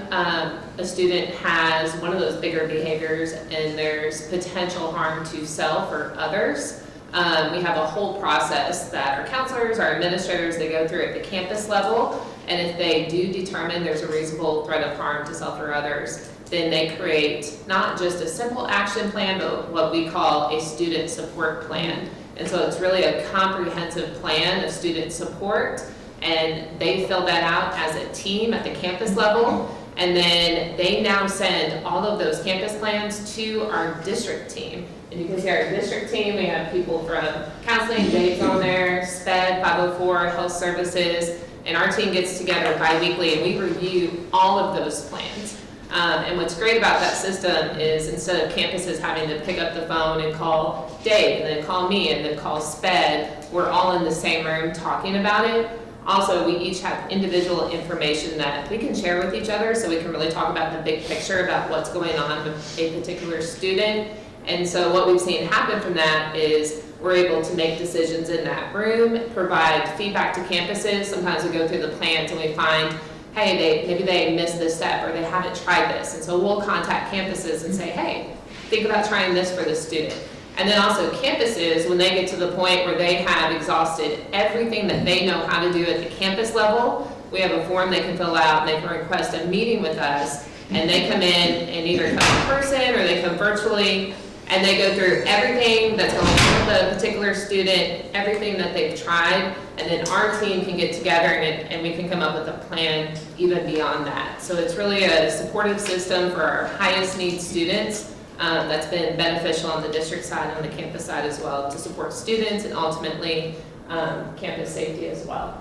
a student has one of those bigger behaviors and there's potential harm to self or others, we have a whole process that our counselors, our administrators, they go through at the campus level. And if they do determine there's a reasonable threat of harm to self or others, then they create not just a simple action plan, but what we call a student support plan. And so it's really a comprehensive plan of student support, and they fill that out as a team at the campus level. And then they now send all of those campus plans to our district team. And you can see our district team, we have people from counseling, Dave's on there, SPED, 504, health services, and our team gets together bi-weekly and we review all of those plans. And what's great about that system is instead of campuses having to pick up the phone and call Dave and then call me and then call SPED, we're all in the same room talking about it. Also, we each have individual information that we can share with each other so we can really talk about the big picture about what's going on with a particular student. And so what we've seen happen from that is we're able to make decisions in that room, provide feedback to campuses. Sometimes we go through the plans and we find, hey, maybe they missed this step or they haven't tried this. And so we'll contact campuses and say, hey, think about trying this for the student. And then also campuses, when they get to the point where they have exhausted everything that they know how to do at the campus level, we have a form they can fill out, and they can request a meeting with us, and they come in and either come in person or they come virtually, and they go through everything that's going on with the particular student, everything that they've tried, and then our team can get together and we can come up with a plan even beyond that. So it's really a supportive system for our highest need students that's been beneficial on the district side, on the campus side as well, to support students and ultimately campus safety as well.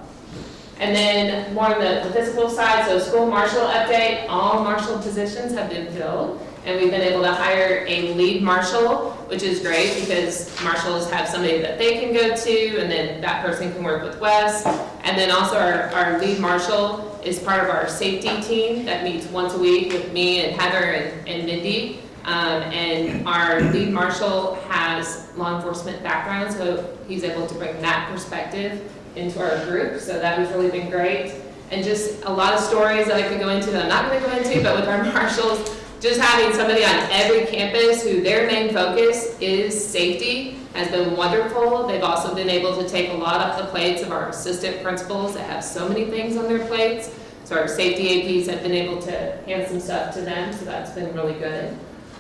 And then more on the physical side, so school marshal update, all marshal positions have been filled. And we've been able to hire a lead marshal, which is great because marshals have somebody that they can go to, and then that person can work with Wes. And then also our lead marshal is part of our safety team that meets once a week with me and Heather and Mindy. And our lead marshal has law enforcement background, so he's able to bring that perspective into our group. So that has really been great. And just a lot of stories that I could go into that I'm not going to go into, but with our marshals, just having somebody on every campus who their main focus is safety has been wonderful. They've also been able to take a lot off the plates of our assistant principals that have so many things on their plates. So our safety APs have been able to hand some stuff to them, so that's been really good.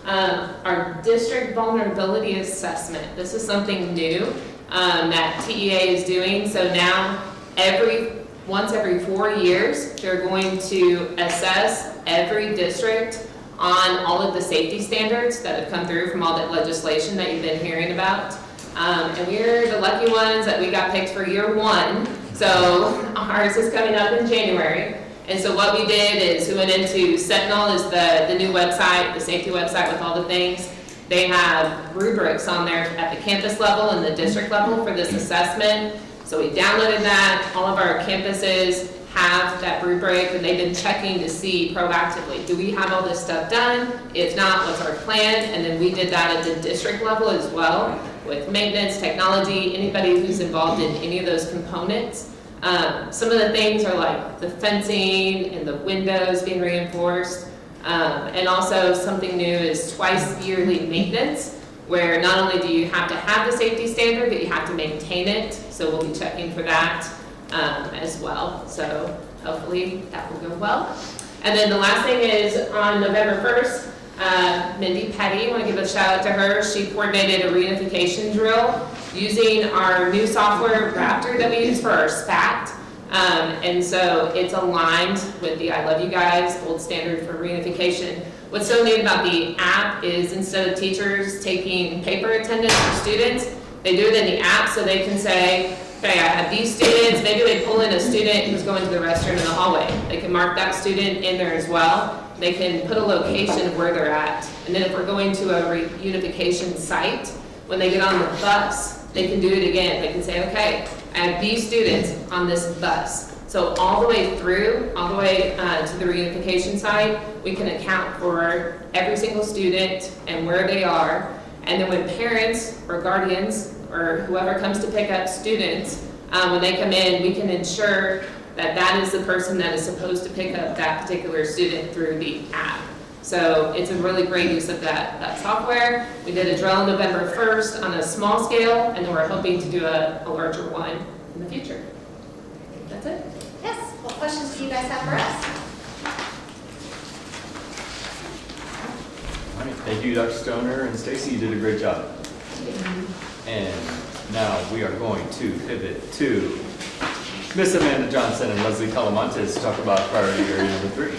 Our district vulnerability assessment. This is something new that TEA is doing. So now once every 4 years, they're going to assess every district on all of the safety standards that have come through from all that legislation that you've been hearing about. And we're the lucky ones that we got picked for year 1. So ours is coming up in January. And so what we did is we went into Sentinel, is the new website, the safety website with all the things. They have rubrics on there at the campus level and the district level for this assessment. So we downloaded that. All of our campuses have that rubric, and they've been checking to see proactively, do we have all this stuff done? If not, what's our plan? And then we did that at the district level as well, with maintenance, technology, anybody who's involved in any of those components. Some of the things are like the fencing and the windows being reinforced. And also something new is twice yearly maintenance, where not only do you have to have the safety standard, but you have to maintain it. So we'll be checking for that as well. So hopefully that will go well. And then the last thing is on November 1st, Mindy Petty, I want to give a shout out to her. She coordinated a reunification drill using our new software Raptor that we use for our SPAT. And so it's aligned with the I Love You Guys gold standard for reunification. What's so neat about the app is instead of teachers taking paper attendance for students, they do it in the app so they can say, okay, I have these students, maybe they pull in a student who's going to the restroom in the hallway. They can mark that student in there as well. They can put a location of where they're at. And then if we're going to a reunification site, when they get on the bus, they can do it again. They can say, okay, I have these students on this bus. So all the way through, all the way to the reunification site, we can account for every single student and where they are. And then when parents or guardians or whoever comes to pick up students, when they come in, we can ensure that that is the person that is supposed to pick up that particular student through the app. So it's a really great use of that software. We did a drill on November 1st on a small scale, and then we're hoping to do a larger one in the future. That's it. Yes, what questions do you guys have for us? All right, thank you, Dr. Stoner and Stacy, you did a great job. And now we are going to pivot to Miss Amanda Johnson and Leslie Calamontes to talk about priority area number 3.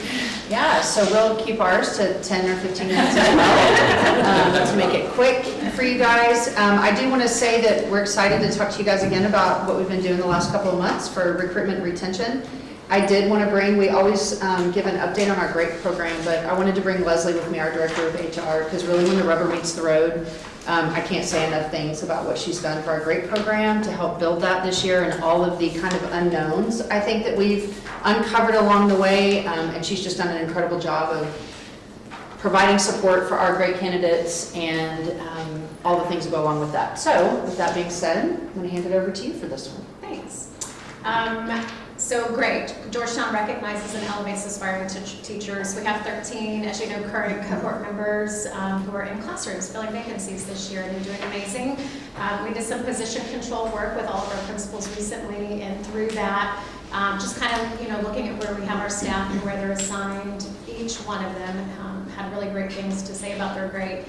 Yeah, so we'll keep ours to 10 or 15 minutes as well, to make it quick for you guys. I do want to say that we're excited to talk to you guys again about what we've been doing the last couple of months for recruitment and retention. I did want to bring, we always give an update on our GRAPE program, but I wanted to bring Leslie with me, our director of HR, because really when the rubber meets the road, I can't say enough things about what she's done for our GRAPE program to help build that this year and all of the kind of unknowns I think that we've uncovered along the way, and she's just done an incredible job of providing support for our great candidates and all the things that go along with that. So with that being said, I'm going to hand it over to you for this one. Thanks. So great. Georgetown recognizes and elevates aspiring teachers. We have 13, as you know, current cohort members who are in classrooms filling vacancies this year, and they're doing amazing. We did some position control work with all of our principals recently, and through that, just kind of, looking at where we have our staff and where they're assigned. Each one of them had really great things to say about their great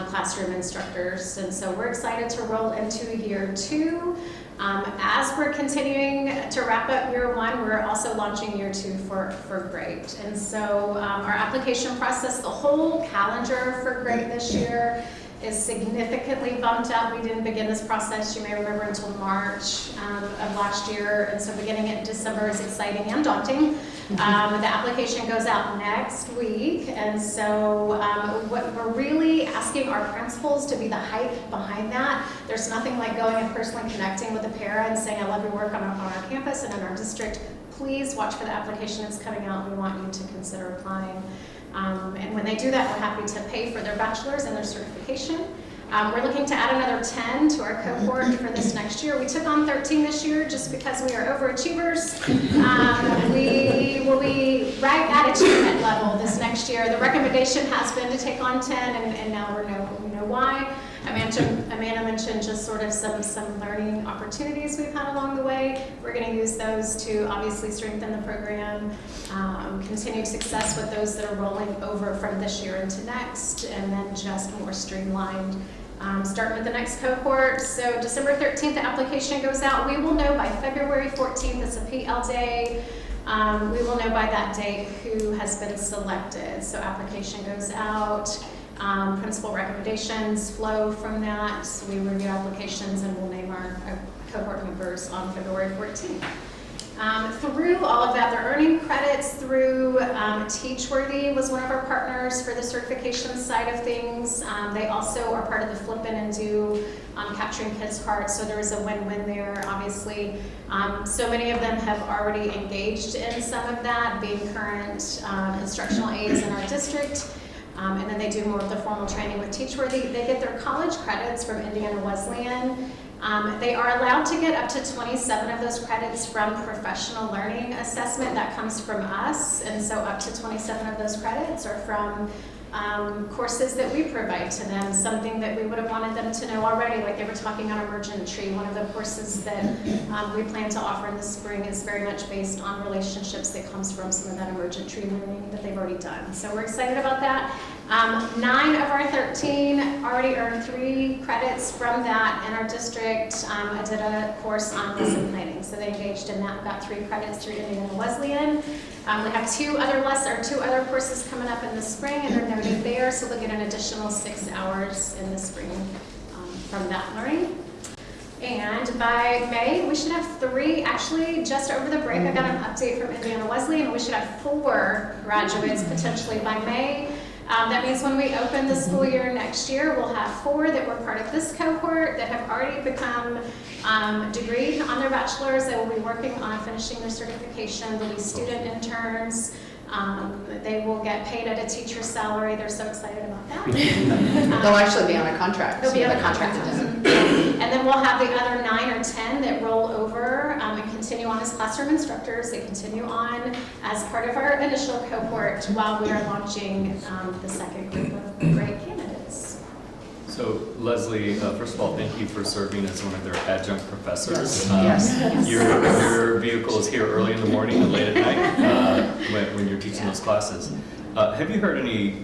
classroom instructors. And so we're excited to roll into year 2. As we're continuing to wrap up year 1, we're also launching year 2 for GREAT. And so our application process, the whole calendar for GREAT this year is significantly bumped up. We didn't begin this process, you may remember, until March of last year. And so beginning in December is exciting and daunting. The application goes out next week. And so what we're really asking our principals to be the hype behind that. There's nothing like going and personally connecting with a para and saying, I love your work on our campus and in our district. Please watch for the application that's coming out. We want you to consider applying. And when they do that, we're happy to pay for their bachelor's and their certification. We're looking to add another 10 to our cohort for this next year. We took on 13 this year just because we are overachievers. We will be right at achievement level this next year. The recommendation has been to take on 10, and now we know why. Amanda mentioned just sort of some learning opportunities we've had along the way. We're going to use those to obviously strengthen the program, continued success with those that are rolling over from this year into next, and then just more streamlined. Starting with the next cohort. So December 13th, the application goes out. We will know by February 14th, it's a PL day. We will know by that date who has been selected. So application goes out. Principal recommendations flow from that. So we review applications and we'll name our cohort members on February 14th. Through all of that, they're earning credits through Teachworthy was one of our partners for the certification side of things. They also are part of the Flip In and Do Capturing Kids' Hearts, so there is a win-win there, obviously. So many of them have already engaged in some of that, being current instructional aides in our district. And then they do more of the formal training with Teachworthy. They get their college credits from Indiana Wesleyan. They are allowed to get up to 27 of those credits from professional learning assessment. That comes from us, and so up to 27 of those credits are from courses that we provide to them, something that we would have wanted them to know already, like they were talking on emergent tree. One of the courses that we plan to offer in the spring is very much based on relationships that comes from some of that emergent tree learning that they've already done. So we're excited about that. 9 of our 13 already earned 3 credits from that in our district. I did a course on lesson planning, so they engaged in that, got 3 credits through Indiana Wesleyan. We have 2 other courses coming up in the spring, and they're noted there, so they'll get an additional 6 hours in the spring from that learning. And by May, we should have 3, actually just over the break, I got an update from Indiana Wesleyan, and we should have 4 graduates potentially by May. That means when we open the school year next year, we'll have 4 that were part of this cohort that have already become degreed on their bachelor's. They will be working on finishing their certification. They'll be student interns. They will get paid at a teacher's salary. They're so excited about that. They'll actually be on a contract. They'll be on a contract. And then we'll have the other 9 or 10 that roll over and continue on as classroom instructors. They continue on as part of our initial cohort while we are launching the second group of great candidates. So Leslie, first of all, thank you for serving as one of their adjunct professors. Yes. Your vehicle is here early in the morning and late at night when you're teaching those classes. Have you heard any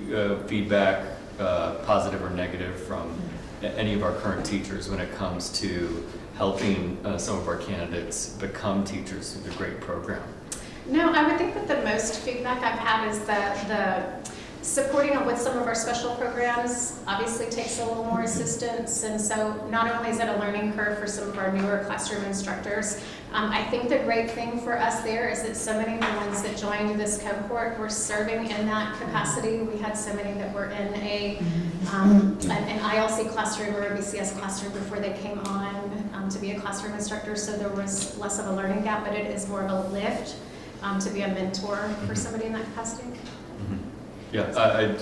feedback, positive or negative, from any of our current teachers when it comes to helping some of our candidates become teachers through the GREAT program? No, I would think that the most feedback I've had is that the supporting them with some of our special programs obviously takes a little more assistance, and so not only is it a learning curve for some of our newer classroom instructors, I think the great thing for us there is that so many of the ones that joined this cohort were serving in that capacity. We had so many that were in an ILC classroom or a BCS classroom before they came on to be a classroom instructor, so there was less of a learning gap, but it is more of a lift to be a mentor for somebody in that capacity. Yeah,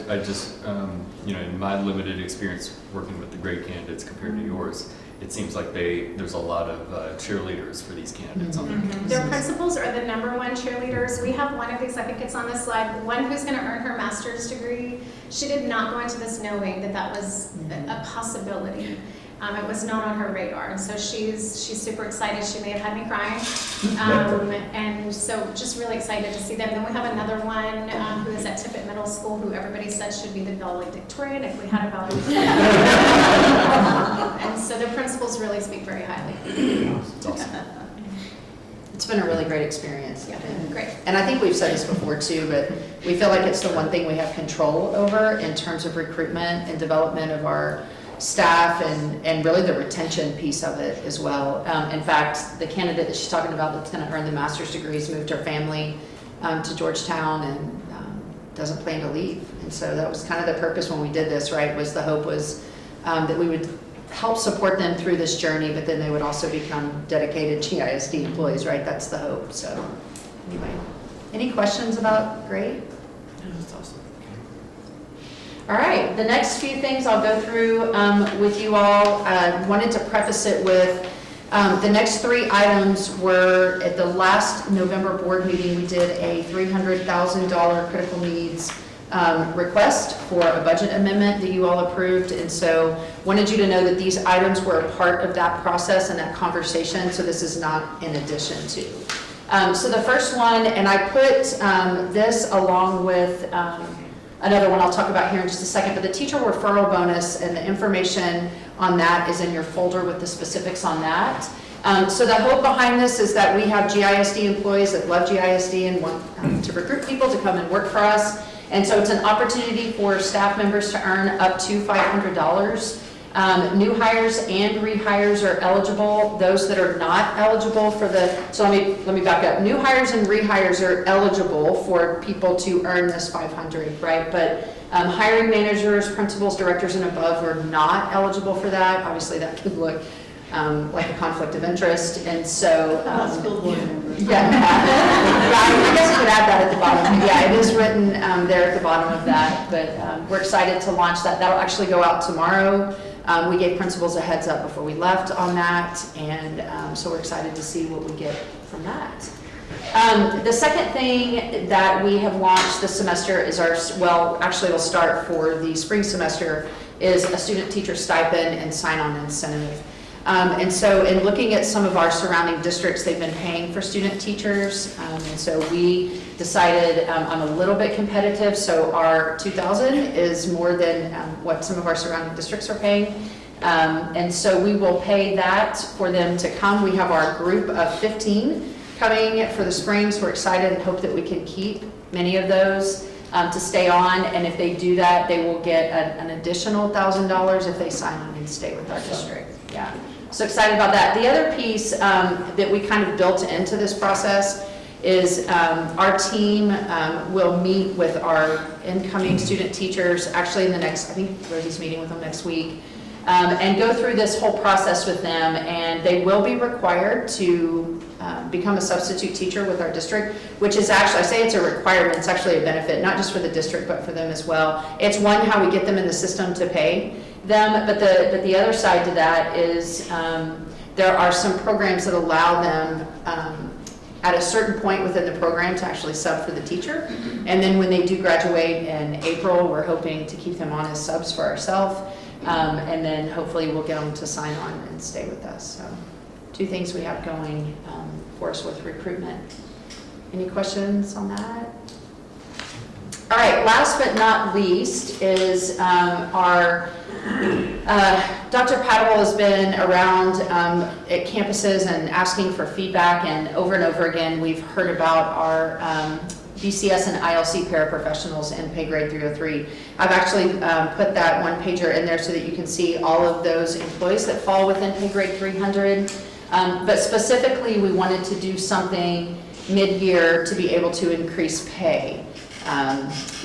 I just, in my limited experience working with the GREAT candidates compared to yours, it seems like there's a lot of cheerleaders for these candidates on their campuses. Their principals are the #1 cheerleaders. We have one of these, I think it's on this slide, one who's going to earn her master's degree. She did not go into this knowing that that was a possibility. It was not on her radar, and so she's super excited. She may have had me crying, and so just really excited to see them. Then we have another one who is at Tippett Middle School, who everybody says should be the valedictorian if we had a valedictorian. And so the principals really speak very highly. It's been a really great experience. Yeah, great. And I think we've said this before too, but we feel like it's the one thing we have control over in terms of recruitment and development of our staff and really the retention piece of it as well. In fact, the candidate that she's talking about that's going to earn the master's degrees moved her family to Georgetown and doesn't plan to leave. And so that was kind of the purpose when we did this, right, was the hope was that we would help support them through this journey, but then they would also become dedicated GISD employees, right? That's the hope. So anyway, any questions about grade? That's awesome. All right, the next few things I'll go through with you all. Wanted to preface it with the next 3 items were at the last November board meeting, we did a $300,000 critical needs request for a budget amendment that you all approved. And so wanted you to know that these items were a part of that process and that conversation. So this is not in addition to. So the first one, and I put this along with another one I'll talk about here in just a second, but the teacher referral bonus and the information on that is in your folder with the specifics on that. So the hope behind this is that we have GISD employees that love GISD and want to recruit people to come and work for us. And so it's an opportunity for staff members to earn up to $500. New hires and rehires are eligible. Those that are not eligible for so let me back up. New hires and rehires are eligible for people to earn this $500, right? But hiring managers, principals, directors, and above are not eligible for that. Obviously, that could look like a conflict of interest, and so School board members. yeah, I guess you could add that at the bottom. Yeah, it is written there at the bottom of that, but we're excited to launch that. That'll actually go out tomorrow. We gave principals a heads up before we left on that, and so we're excited to see what we get from that. The second thing that we have launched this semester is actually we'll start for the spring semester, is a student teacher stipend and sign-on incentive. And so in looking at some of our surrounding districts, they've been paying for student teachers. And so we decided I'm a little bit competitive, so our $2,000 is more than what some of our surrounding districts are paying. And so we will pay that for them to come. We have our group of 15 coming for the spring, so we're excited and hope that we can keep many of those to stay on. And if they do that, they will get an additional $1,000 if they sign on and stay with our district. Yeah, so excited about that. The other piece that we kind of built into this process is our team will meet with our incoming student teachers, actually in the next, I think Rosie's meeting with them next week, and go through this whole process with them. And they will be required to become a substitute teacher with our district, which is actually, I say it's a requirement, it's actually a benefit, not just for the district, but for them as well. It's one, how we get them in the system to pay them, but the other side to that is there are some programs that allow them at a certain point within the program to actually sub for the teacher. And then when they do graduate in April, we're hoping to keep them on as subs for ourselves. And then hopefully we'll get them to sign on and stay with us. So 2 things we have going for us with recruitment. Any questions on that? All right, last but not least is our Dr. Paddle has been around at campuses and asking for feedback, and over again we've heard about our BCS and ILC paraprofessionals in pay grade 303. I've actually put that one pager in there so that you can see all of those employees that fall within pay grade 300. But specifically, we wanted to do something mid-year to be able to increase pay.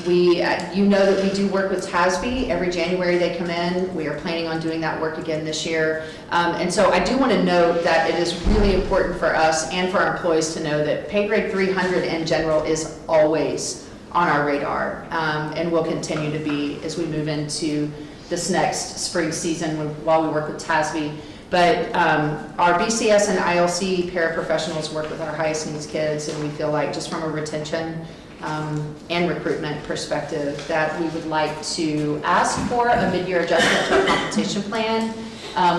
You know that we do work with TASB. Every January they come in. We are planning on doing that work again this year. And so I do want to note that it is really important for us and for our employees to know that pay grade 300 in general is always on our radar, and will continue to be as we move into this next spring season while we work with TASB. But our BCS and ILC paraprofessionals work with our highest needs kids, and we feel like just from a retention and recruitment perspective that we would like to ask for a mid-year adjustment to our compensation plan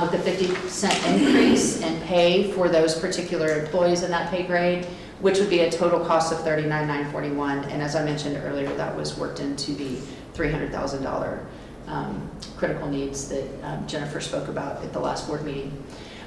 with the 50-cent increase in pay for those particular employees in that pay grade, which would be a total cost of $39,941. And as I mentioned earlier, that was worked into the $300,000 critical needs that Jennifer spoke about at the last board meeting.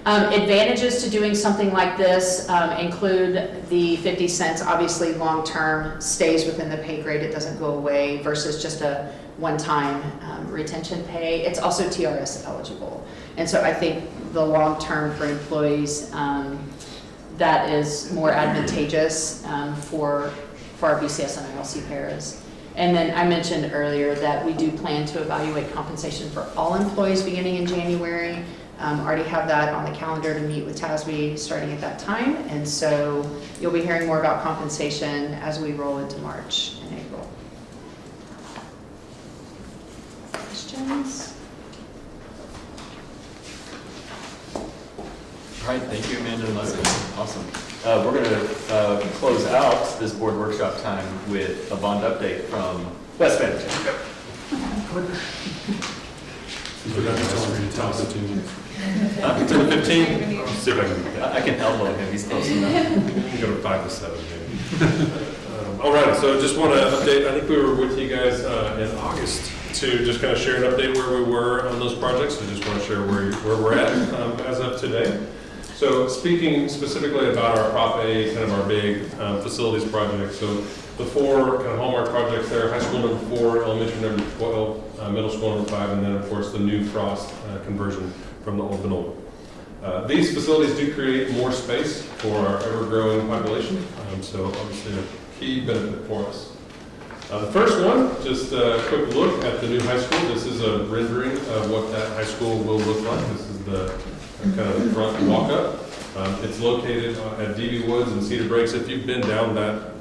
Advantages to doing something like this include the 50 cents, obviously long-term stays within the pay grade, it doesn't go away, versus just a one-time retention pay. It's also TRS eligible. And so I think the long-term for employees, that is more advantageous for our BCS and ILC paras. And then I mentioned earlier that we do plan to evaluate compensation for all employees beginning in January. Already have that on the calendar to meet with TASB starting at that time. And so you'll be hearing more about compensation as we roll into March and April. Questions? All right, thank you, Amanda and Leslie. Awesome. We're going to close out this board workshop time with a bond update from West Vantage. To the 15, see if I can get that. I can elbow him, he's close enough. We can go to 5 to 7 maybe. All right, so just want to update, I think we were with you guys in August to just kind of share an update where we were on those projects. So just want to share where we're at as of today. So speaking specifically about our Prop A, kind of our big facilities project. So the 4 kind of hallmark projects there, high school number 4, elementary number 12, middle school number 5, and then of course the new Frost conversion from the old Benol. These facilities do create more space for our ever-growing population, so obviously a key benefit for us. The first one, just a quick look at the new high school. This is a rendering of what that high school will look like. This is the kind of front walk-up. It's located at DB Woods and Cedar Breaks. If you've been down that,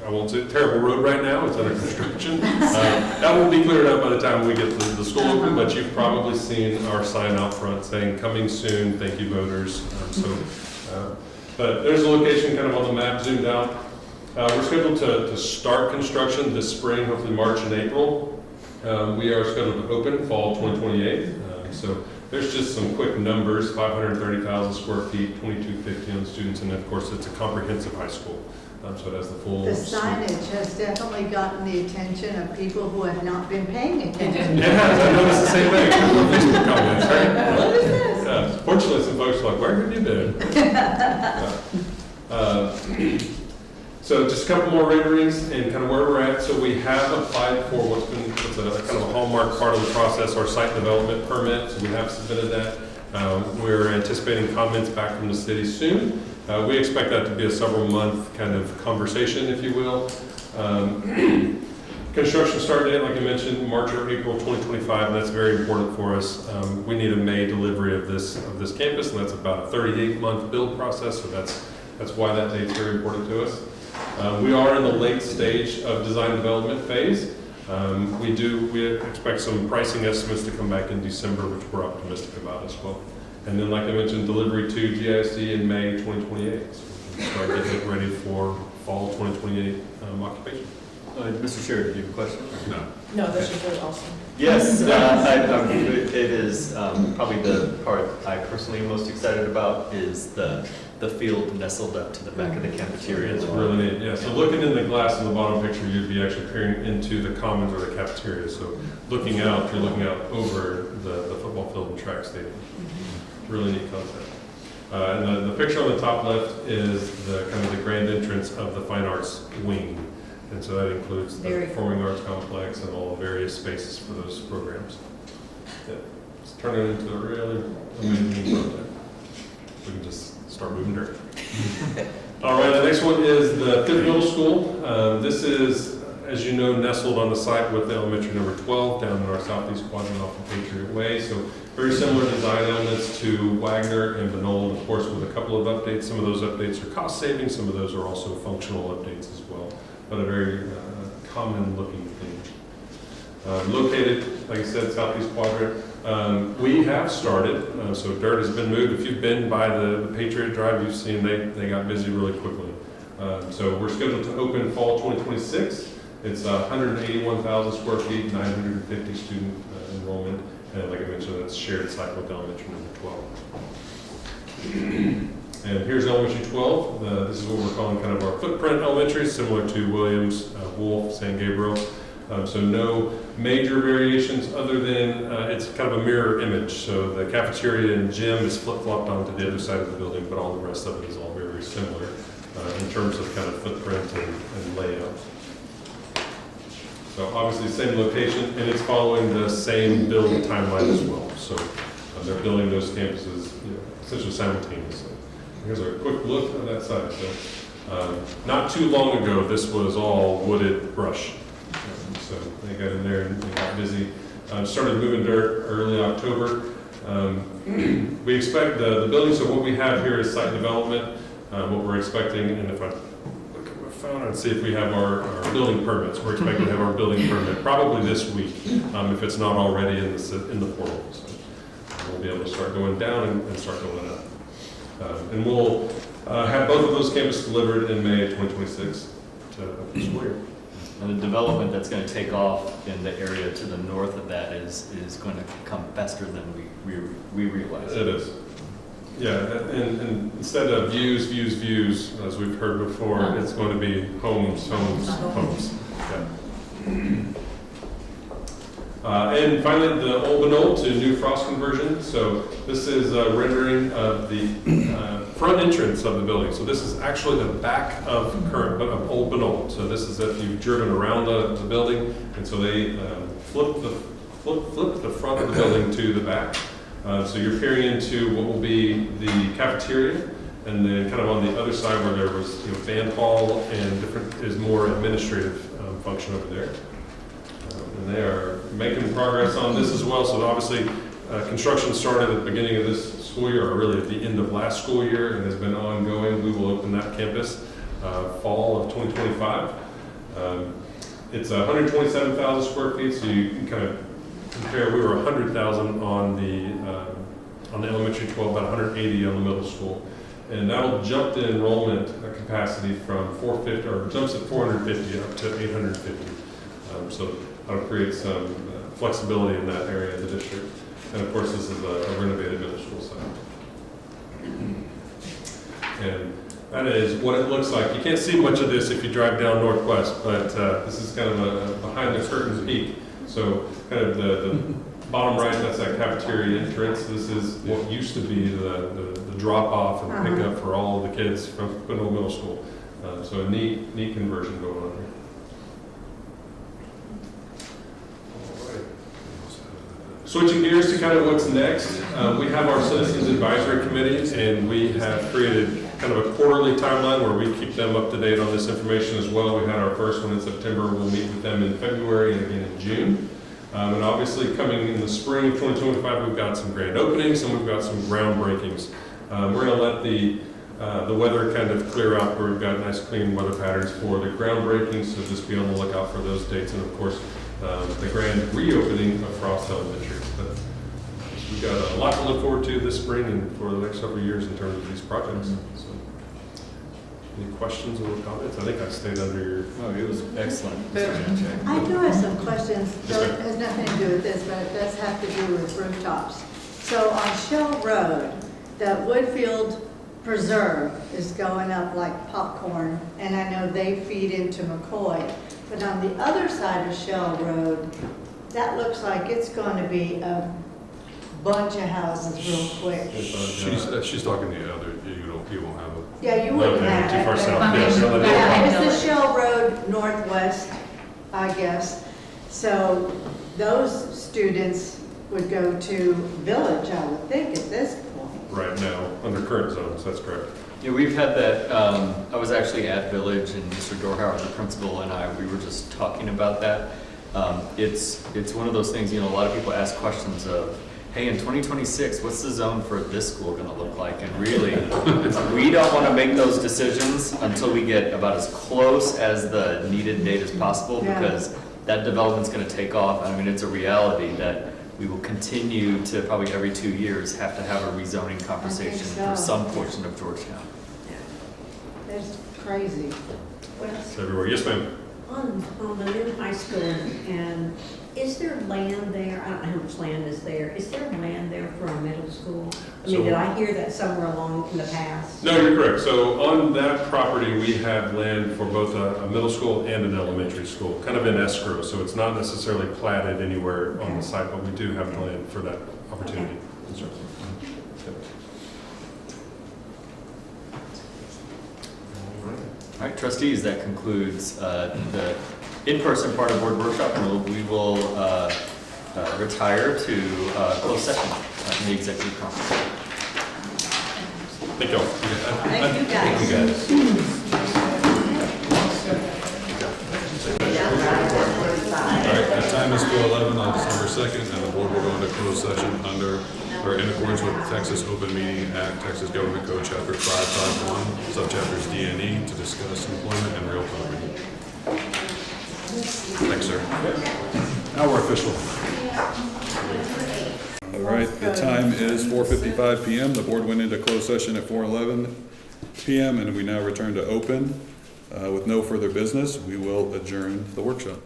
I won't say terrible road right now, it's under construction. That will be cleared up by the time we get to the school open, but you've probably seen our sign out front saying, coming soon, thank you voters. But there's a location kind of on the map zoomed out. We're scheduled to start construction this spring, hopefully March and April. We are scheduled to open fall 2028. So there's just some quick numbers, 530,000 square feet, 2250 on students, and of course it's a comprehensive high school. So it has the full. The signage has definitely gotten the attention of people who have not been paying attention. Yeah, I noticed the same thing. Facebook comments, right? What is this? Yeah, fortunately, some folks are like, where have you been? So just a couple more renderings and kind of where we're at. So we have applied for what's a kind of a hallmark part of the process, our site development permit. So we have submitted that. We're anticipating comments back from the city soon. We expect that to be a several month kind of conversation, if you will. Construction start date, like I mentioned, March or April 2025, and that's very important for us. We need a May delivery of this campus, and that's about a 38-month build process, so that's why that date's very important to us. We are in the late stage of design development phase. We expect some pricing estimates to come back in December, which we're optimistic about as well. And then, like I mentioned, delivery to GISD in May 2028. So we can start getting it ready for fall 2028 occupation. Mr. Chair, did you have a question? No. No, this is really awesome. Yes, it is probably the part I personally am most excited about is the field nestled up to the back of the cafeteria. It's really neat, yeah. So looking in the glass in the bottom picture, you'd be actually peering into the commons or the cafeteria. So looking out, you're looking out over the football field and track stadium. Really neat concept. And the picture on the top left is the kind of the grand entrance of the fine arts wing. And so that includes the performing arts complex and all the various spaces for those programs. Yeah. It's turning it into a really amazing prototype. We can just start moving dirt. All right, the next one is the Fifth Middle School. This is, as you know, nestled on the site with the elementary number 12 down in our southeast quadrant off of Patriot Way. So very similar design elements to Wagner and Benol, of course, with a couple of updates. Some of those updates are cost saving, some of those are also functional updates as well, but a very common looking thing. Located, like I said, southeast quadrant. We have started, so dirt has been moved. If you've been by the Patriot Drive, you've seen they got busy really quickly. So we're scheduled to open fall 2026. It's 181,000 square feet, 950 student enrollment, And like I mentioned, that's shared site with elementary number 12. And here's elementary 12. This is what we're calling kind of our footprint elementary, similar to Williams, Wolf, San Gabriel. So no major variations other than it's kind of a mirror image. So the cafeteria and gym is flip-flopped onto the other side of the building, but all the rest of it is all very similar in terms of kind of footprint and layout. So obviously same location, and it's following the same build timeline as well. So they're building those campuses, essentially simultaneously. Here's a quick look on that side. So not too long ago, this was all wooded brush. So they got in there and got busy. Started moving dirt early October. We expect the building, so what we have here is site development, what we're expecting, and if I look at my phone and see if we have our building permits, we're expecting to have our building permit probably this week, if it's not already in the portal. So we'll be able to start going down and start going up. And we'll have both of those campuses delivered in May 2026 to the school year. And the development that's going to take off in the area to the north of that is going to come faster than we realize. It is. Yeah, and instead of views, as we've heard before, it's going to be homes. Yeah. And finally, the old Benol to new Frost conversion. So this is a rendering of the front entrance of the building. So this is actually the back of old Benol. So this is if you've driven around the building, and so they flip the front of the building to the back. So you're peering into what will be the cafeteria, and then kind of on the other side where there was band hall and different is more administrative function over there. And they are making progress on this as well. So obviously, construction started at the beginning of this school year, or really at the end of last school year, and has been ongoing. We will open that campus fall of 2025. It's 127,000 square feet, so you can kind of compare. We were 100,000 on the elementary 12, about 180 on the middle school, and that'll jump the enrollment capacity from 450, or jumps at 450 up to 850. So that'll create some flexibility in that area of the district. And of course, this is a renovated middle school site. And that is what it looks like. You can't see much of this if you drive down Northwest, but this is kind of a behind the curtains peek. So kind of the bottom right, that's that cafeteria entrance. This is what used to be the drop off and pickup for all of the kids from Benol Middle School. So a neat conversion going on here. Switching gears to kind of what's next, we have our Citizens Advisory Committee, and we have created kind of a quarterly timeline where we keep them up to date on this information as well. We had our first one in September. We'll meet with them in February and again in June. And obviously coming in the spring of 2025, we've got some grand openings and we've got some groundbreakings. We're going to let the weather kind of clear out where we've got nice clean weather patterns for the groundbreakings, so just be on the lookout for those dates. And of course, the grand reopening of Frost Elementary. But we've got a lot to look forward to this spring and for the next several years in terms of these projects. So, any questions or comments? I think I stayed under your... Oh, it was excellent. I do have some questions. Yes, So ma'am. it has nothing to do with this, but it does have to do with rooftops. So on Shell Road, the Woodfield Preserve is going up like popcorn, and I know they feed into McCoy. But on the other side of Shell Road, that looks like it's going to be a bunch of houses real quick. She's talking to you other, you won't have a... Yeah, you wouldn't Okay, have too it, far but- south. Yeah, it's the Shell Road Northwest, I guess. So those students would go to Village, I would think, at this point. Right now, under current zones, that's correct. Yeah, we've had that, I was actually at Village, and Mr. Dorhauer, the principal, and we were just talking about that. It's one of those things, a lot of people ask questions of, hey, in 2026, what's the zone for this school gonna look like? And really, we don't wanna make those decisions until we get about as close as the needed date as possible, Yeah. because that development's gonna take off. I mean, it's a reality that we will continue to, probably every 2 years, have to have a rezoning conversation so. for some portion of Georgetown. It's crazy. Well, It's everywhere. Yes, ma'am. on the new high school and Is there land there? I don't know how much land is there. Is there land there for a middle school? I mean, did I hear that somewhere along in the past? No, you're correct. So on that property, we have land for both a middle school and an elementary school, kind of in escrow. So it's not necessarily platted anywhere on the site, but we do have land for that opportunity. Yep. All right, trustees, that concludes the in-person part of board workshop, and we will retire to closed session in the executive conference. Thank you all. Thank you, guys. Thank you, guys. All right, the time is 4:11 on December 2nd, and the board will go into closed session in accordance with Texas Open Meeting Act, Texas Government Code, Chapter 551, subchapters D and E, to discuss employment and real property. Thanks, sir. Now we're official. All right, the time is 4:55 PM. The board went into closed session at 4:11 PM, and we now return to open. With no further business, we will adjourn the workshop.